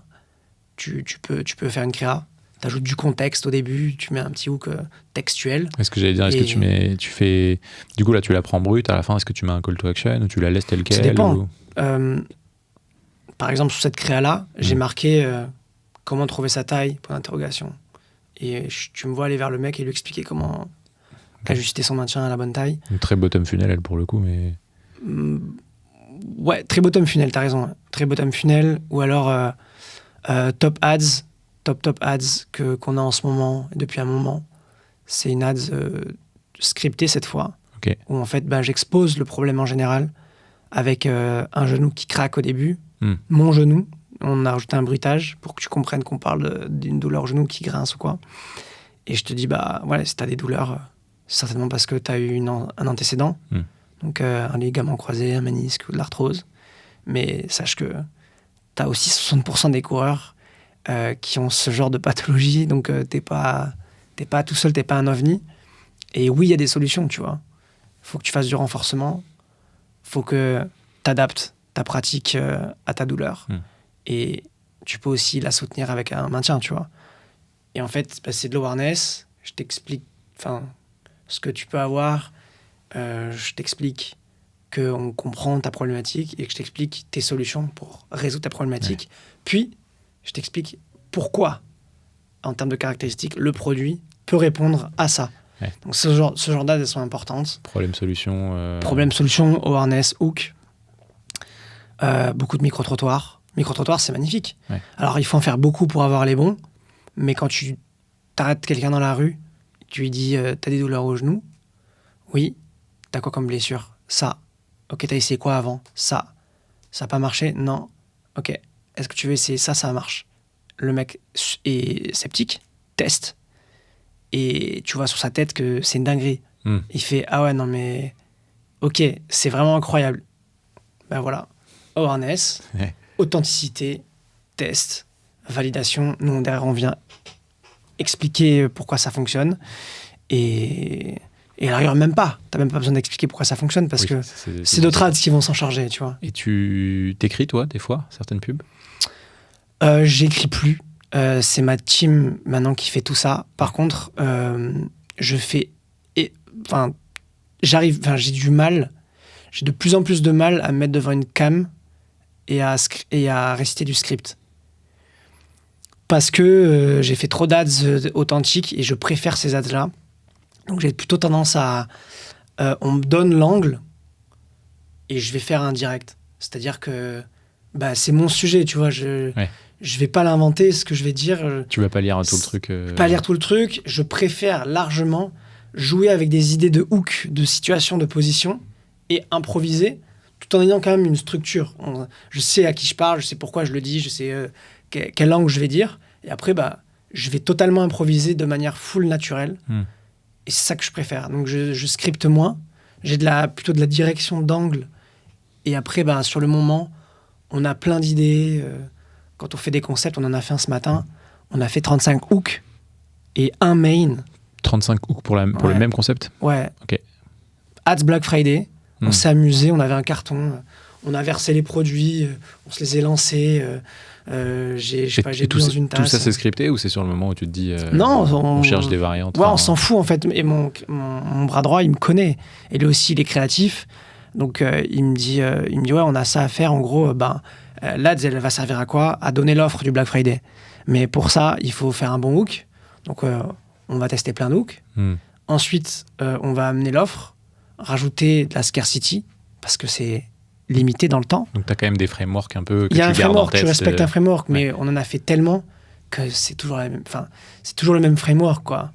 tu peux faire une créa. Tu ajoutes du contexte au début, tu mets un petit hook textuel. Est-ce que j'allais dire, est-ce que tu fais... Du coup, là, tu la prends brute, à la fin, est-ce que tu mets un call to action ou tu la laisses telle quelle? Ça dépend. Par exemple, sur cette créa-là, j'ai marqué comment trouver sa taille, point d'interrogation. Et tu me vois aller vers le mec et lui expliquer comment ajuster son maintien à la bonne taille. Une très bottom funnel, elle, pour le coup, mais... Ouais, très bottom funnel, t'as raison. Ouais. Très bottom funnel, ou alors top ads qu'on a en ce moment, depuis un moment. C'est une ads scriptée cette fois, où en fait j'expose le problème en général avec un genou qui craque au début, mon genou. On a rajouté un bruitage pour que tu comprennes qu'on parle d'une douleur au genou qui grince ou quoi. Et je te dis, si t'as des douleurs, c'est certainement parce que t'as eu un antécédent. Donc un ligament croisé, un ménisque ou de l'arthrose. Mais sache que t'as aussi 60% des coureurs qui ont ce genre de pathologie. Donc t'es pas tout seul, t'es pas un ovni. Et oui, il y a des solutions, tu vois. Faut que tu fasses du renforcement. Faut que t'adaptes ta pratique à ta douleur. Et tu peux aussi la soutenir avec un maintien, tu vois. Et en fait, c'est de l'awareness. Je t'explique ce que tu peux avoir. Je t'explique qu'on comprend ta problématique et que je t'explique tes solutions pour résoudre ta problématique. Puis, je t'explique pourquoi, en termes de caractéristiques, le produit peut répondre à ça. Donc, ce genre d'ads, elles sont importantes. Problème-solution. Problème-solution, awareness, hook. Beaucoup de micro-trottoirs. Micro-trottoir, c'est magnifique. Alors, il faut en faire beaucoup pour avoir les bons, mais quand tu t'arrêtes quelqu'un dans la rue, tu lui dis « T'as des douleurs au genou ?» Oui. T'as quoi comme blessure? Ça. Ok, t'as essayé quoi avant? Ça. Ça n'a pas marché? Non. Ok. Est-ce que tu veux essayer ça? Ça marche. Le mec est sceptique, teste, et tu vois sur sa tête que c'est une dinguerie. Il fait « Ah ouais, non mais... Ok, c'est vraiment incroyable. » Ben voilà. Awareness, authenticité, test, validation. Nous, derrière, on vient expliquer pourquoi ça fonctionne. Et à l'arrière, même pas. T'as même pas besoin d'expliquer pourquoi ça fonctionne parce que c'est d'autres ads qui vont s'en charger, tu vois. Et tu t'écris, toi, des fois, certaines pubs? J'écris plus. C'est ma team maintenant qui fait tout ça. Par contre, j'ai du mal. J'ai de plus en plus de mal à me mettre devant une cam et à réciter du script. Parce que j'ai fait trop d'ads authentiques et je préfère ces ads-là. Donc j'ai plutôt tendance à... on me donne l'angle et je vais faire un direct. C'est-à-dire que c'est mon sujet, tu vois. Je vais pas l'inventer, ce que je vais dire. Tu vas pas lire tout le truc. Pas lire tout le truc. Je préfère largement jouer avec des idées de hook, de situation, de position et improviser tout en ayant quand même une structure. Je sais à qui je parle, je sais pourquoi je le dis, je sais quelle langue je vais dire. Et après, je vais totalement improviser de manière full naturelle. Et c'est ça que je préfère. Donc, je scripte moins. J'ai plutôt de la direction d'angle. Et après, sur le moment, on a plein d'idées. Quand on fait des concepts, on en a fait un ce matin. On a fait 35 hooks et un main. 35 hooks pour le même concept? Ouais. Ok. Ads Black Friday. On s'est amusé, on avait un carton. On a versé les produits, on se les a lancés j'ai bu tout, dans une tasse. tout ça, c'est scripté ou c'est sur le moment où tu te dis non, on cherche des variantes? Ouais, on s'en fout en fait. Et mon bras droit, il me connaît. Et lui aussi, il est créatif. Donc il me dit ouais, on a ça à faire. En gros, l'Ads, elle va servir à quoi? À donner l'offre du Black Friday. Mais pour ça, il faut faire un bon hook. Donc on va tester plein de hooks. Ensuite, on va amener l'offre, rajouter de la scarcity parce que c'est limité dans le temps. Donc tu as quand même des frameworks un peu que il y a tu un gardes en framework, tête. tu respectes un framework, mais on en a fait tellement que c'est toujours c'est toujours le même framework, quoi.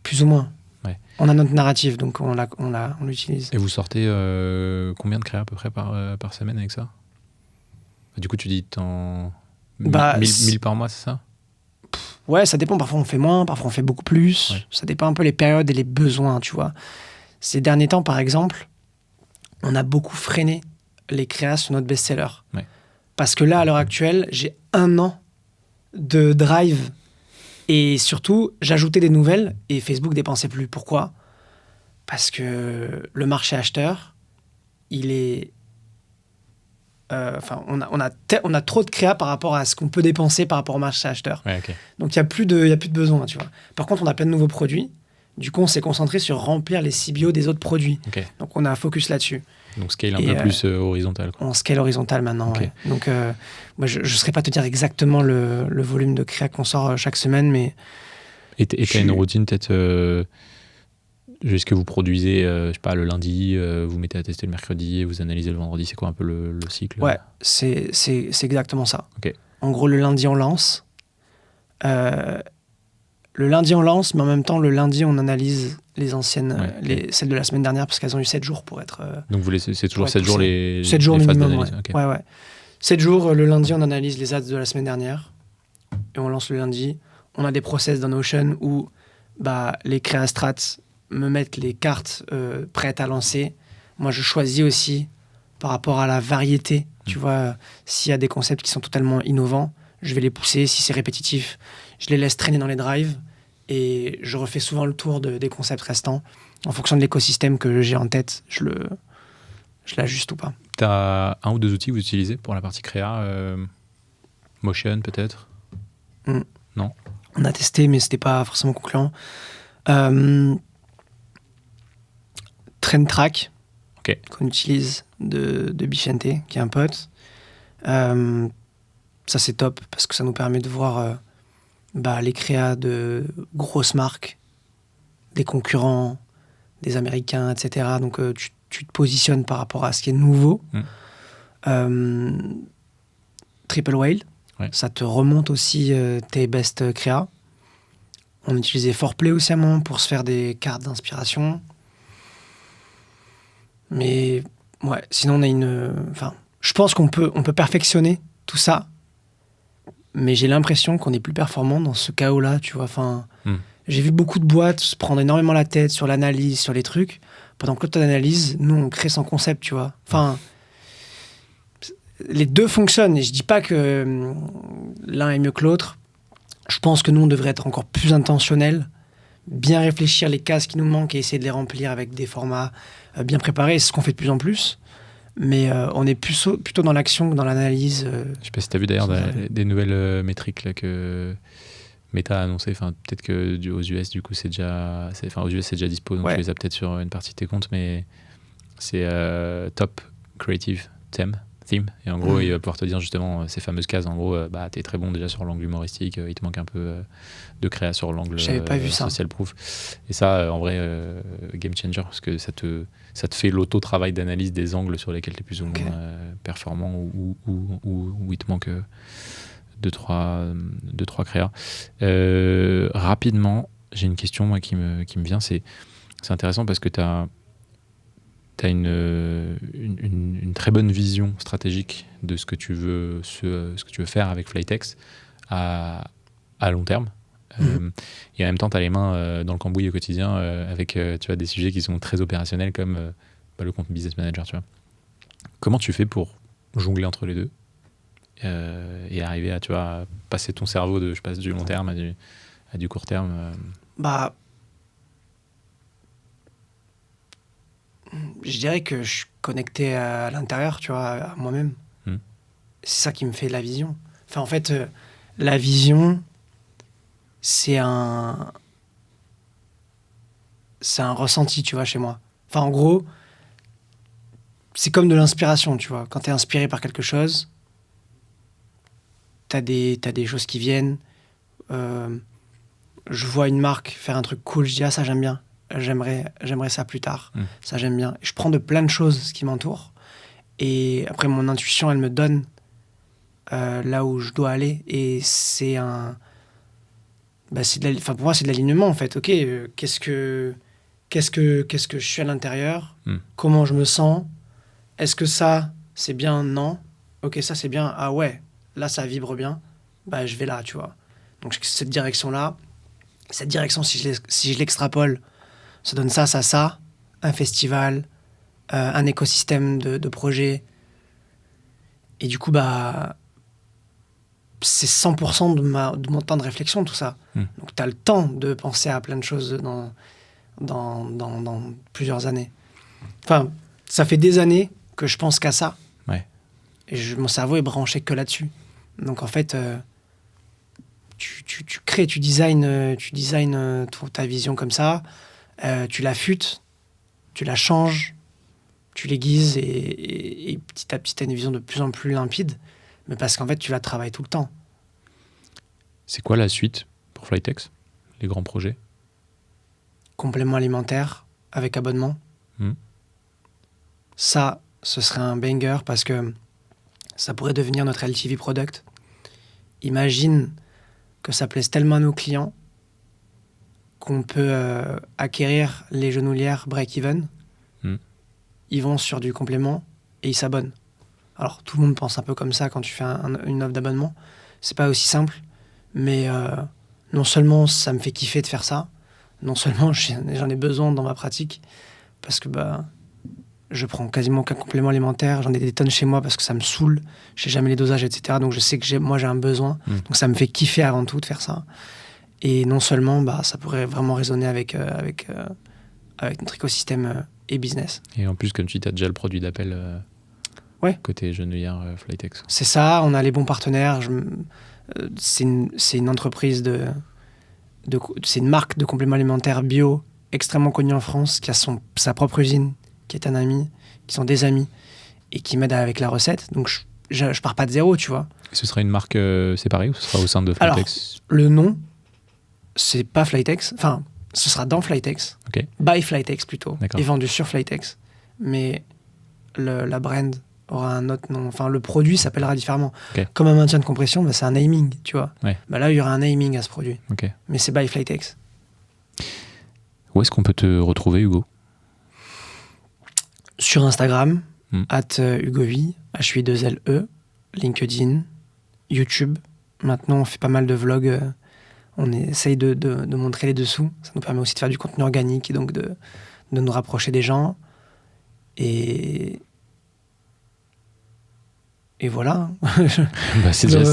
Plus ou moins. Ouais. On a notre narrative, donc on l'utilise. Et vous sortez combien de créas à peu près par semaine avec ça? Du coup, tu dis 1000 par mois, c'est ça? Ouais, ça dépend. Parfois on fait moins, parfois on fait beaucoup plus. Ouais. Ça dépend un peu les périodes et les besoins, tu vois. Ces derniers temps, par exemple, on a beaucoup freiné les créas sur notre best-seller. Ouais. Parce que là, à l'heure actuelle, j'ai 1 an de drive et surtout, j'ajoutais des nouvelles et Facebook dépensait plus. Pourquoi? Parce que le marché acheteur, il est... on a trop de créa par rapport à ce qu'on peut dépenser par rapport au marché acheteur. Ouais, ok. Donc, il n'y a plus de besoin, tu vois. Par contre, on a plein de nouveaux produits. Du coup, on s'est concentré sur remplir les CBO des autres produits. Ok. Donc, on a un focus là-dessus. Donc scale un peu plus horizontal, quoi. On scale horizontal maintenant, Ok. ouais. Donc, moi, je ne saurais pas te dire exactement le volume de créa qu'on sort chaque semaine, mais... Et tu as une routine peut-être... Est-ce que vous produisez, je sais pas, le lundi, vous mettez à tester le mercredi et vous analysez le vendredi? C'est quoi un peu le cycle? Ouais, c'est exactement ça. Ok. En gros, le lundi, on lance. Le lundi, on lance, mais en même temps, le lundi, on analyse les anciennes, celles de la semaine dernière, parce qu'elles ont eu 7 jours pour être... Donc c'est toujours 7 jours les 7 jours phases minimum, d'analyse. ouais. Ok. Ouais. 7 jours, le lundi, on analyse les ads de la semaine dernière. Et on lance le lundi. On a des process dans Notion où les créastrats me mettent les cartes prêtes à lancer. Moi, je choisis aussi par rapport à la variété. Tu vois, s'il y a des concepts qui sont totalement innovants, je vais les pousser. Si c'est répétitif, je les laisse traîner dans les drives. Et je refais souvent le tour des concepts restants. En fonction de l'écosystème que j'ai en tête, je l'ajuste ou pas. Tu as un ou deux outils que vous utilisez pour la partie créa? Motion, peut-être? Non? On a testé, mais c'était pas forcément concluant. TrendTrack, qu'on utilise de Bichente, qui est un pote. Ça, c'est top, parce que ça nous permet de voir les créas de grosses marques, des concurrents, des Américains, etc. Donc, tu te positionnes par rapport à ce qui est nouveau. Triple Whale, ça te remonte aussi tes best créas. On utilisait Foreplay aussi à un moment pour se faire des cartes d'inspiration. Mais ouais, sinon on a je pense qu'on peut perfectionner tout ça, mais j'ai l'impression qu'on est plus performant dans ce chaos-là, tu vois. J'ai vu beaucoup de boîtes se prendre énormément la tête sur l'analyse, sur les trucs, pendant que l'autre analyse, nous on crée sans concept, tu vois. Les deux fonctionnent, et je dis pas que l'un est mieux que l'autre. Je pense que nous on devrait être encore plus intentionnel, bien réfléchir les cases qui nous manquent et essayer de les remplir avec des formats bien préparés. C'est ce qu'on fait de plus en plus. Mais on est plutôt dans l'action que dans l'analyse. Je sais pas si tu as vu d'ailleurs des nouvelles métriques là, que Meta a annoncé. Peut-être que aux US, du coup, c'est déjà dispo. Donc tu les as peut-être sur une partie de tes comptes. Mais c'est Top Creative Theme. Et en gros, il va pouvoir te dire justement ces fameuses cases. En gros, t'es très bon déjà sur l'angle humoristique, il te manque un peu de créa sur l'angle social proof. Et ça, en vrai, game changer, parce que ça te fait l'auto-travail d'analyse des angles sur lesquels tu es plus ou moins performant ou il te manque 2-3 créas. Rapidement, j'ai une question moi, qui me vient. C'est intéressant parce que tu as une très bonne vision stratégique de ce que tu veux faire avec Flytex à long terme. Et en même temps, tu as les mains dans le cambouis au quotidien avec tu vois, des sujets qui sont très opérationnels comme le compte Business Manager. Tu vois. Comment tu fais pour jongler entre les deux et arriver à passer ton cerveau de je passe du long terme à du court terme Je dirais que je suis connecté à l'intérieur, tu vois, à moi-même. C'est ça qui me fait la vision. Enfin, en fait, la vision, c'est un ressenti, tu vois, chez moi. Enfin, en gros, c'est comme de l'inspiration, tu vois. Quand t'es inspiré par quelque chose, t'as des choses qui viennent. Je vois une marque faire un truc cool, je dis ah ça j'aime bien, j'aimerais ça plus tard, ça j'aime bien. Je prends de plein de choses ce qui m'entoure et après mon intuition elle me donne là où je dois aller et c'est pour moi c'est de l'alignement en fait. Ok, qu'est-ce que je suis à l'intérieur, comment je me sens, est-ce que ça c'est bien, non, ok ça c'est bien, ah ouais là ça vibre bien, bah je vais là, tu vois. Donc cette direction-là, si je l'extrapole, ça donne ça, un festival, un écosystème de projets. Et du coup, bah, c'est 100% de mon temps de réflexion, tout ça. Donc tu as le temps de penser à plein de choses dans plusieurs années. Enfin, ça fait des années que je pense qu'à ça. Ouais. Et mon cerveau est branché que là-dessus. Donc en fait... Tu crées, tu designs ta vision comme ça, tu l'affûtes, tu la changes, tu l'aiguises et petit à petit, tu as une vision de plus en plus limpide, mais parce qu'en fait, tu la travailles tout le temps. C'est quoi la suite pour Flytex, les grands projets? Complément alimentaire avec abonnement. Ça, ce serait un banger parce que ça pourrait devenir notre LTV product. Imagine que ça plaise tellement à nos clients qu'on peut acquérir les genouillères break-even. Ils vont sur du complément et ils s'abonnent. Alors, tout le monde pense un peu comme ça quand tu fais une offre d'abonnement. C'est pas aussi simple, mais non seulement ça me fait kiffer de faire ça, non seulement j'en ai besoin dans ma pratique, parce que je prends quasiment aucun complément alimentaire, j'en ai des tonnes chez moi parce que ça me saoule, je sais jamais les dosages, etc. Donc je sais que moi j'ai un besoin, donc ça me fait kiffer avant tout de faire ça. Et non seulement, ça pourrait vraiment résonner avec notre écosystème et business. Et en plus, comme tu dis, tu as déjà le produit d'appel côté genouillère Flytex. C'est ça, on a les bons partenaires. C'est une entreprise c'est une marque de compléments alimentaires bio extrêmement connue en France, qui a sa propre usine, qui est un ami, qui sont des amis et qui m'aident avec la recette. Donc je pars pas de zéro, tu vois. Et ce sera une marque séparée ou ce sera au sein de Flytex? Alors, le nom, c'est pas Flytex. Enfin, ce sera dans Flytex. Okay. By Flytex plutôt. D'accord. Et vendu sur Flytex. Mais la brand aura un autre nom. Enfin, le produit s'appellera différemment. Okay. Comme un maintien de compression, c'est un naming, tu vois. Ouais. Là, il y aura un naming à ce produit. Okay. Mais c'est By Flytex. Où est-ce qu'on peut te retrouver, Hugo? Sur Instagram, @HugoVie, HUI2LE, LinkedIn, YouTube. Maintenant, on fait pas mal de vlogs. On essaye de montrer les dessous. Ça nous permet aussi de faire du contenu organique et donc de nous rapprocher des gens. Et voilà.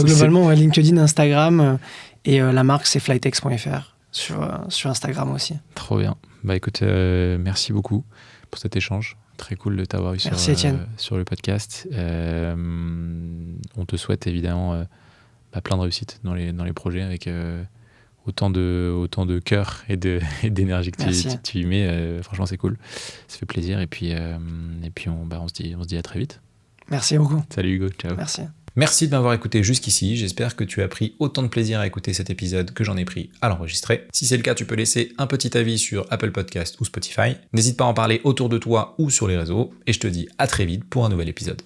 Globalement, LinkedIn, Instagram et la marque, c'est flytex.fr sur Instagram aussi. Trop bien. Écoute, merci beaucoup pour cet échange. Très cool de t'avoir eu sur le podcast. On te souhaite évidemment plein de réussite dans les projets avec autant de cœur et d'énergie que tu y mets. Franchement, c'est cool. Ça fait plaisir. Et puis on se dit à très vite. Merci beaucoup. Salut Hugo. Ciao. Merci. Merci de m'avoir écouté jusqu'ici, j'espère que tu as pris autant de plaisir à écouter cet épisode que j'en ai pris à l'enregistrer. Si c'est le cas, tu peux laisser un petit avis sur Apple Podcast ou Spotify. N'hésite pas à en parler autour de toi ou sur les réseaux, et je te dis à très vite pour un nouvel épisode.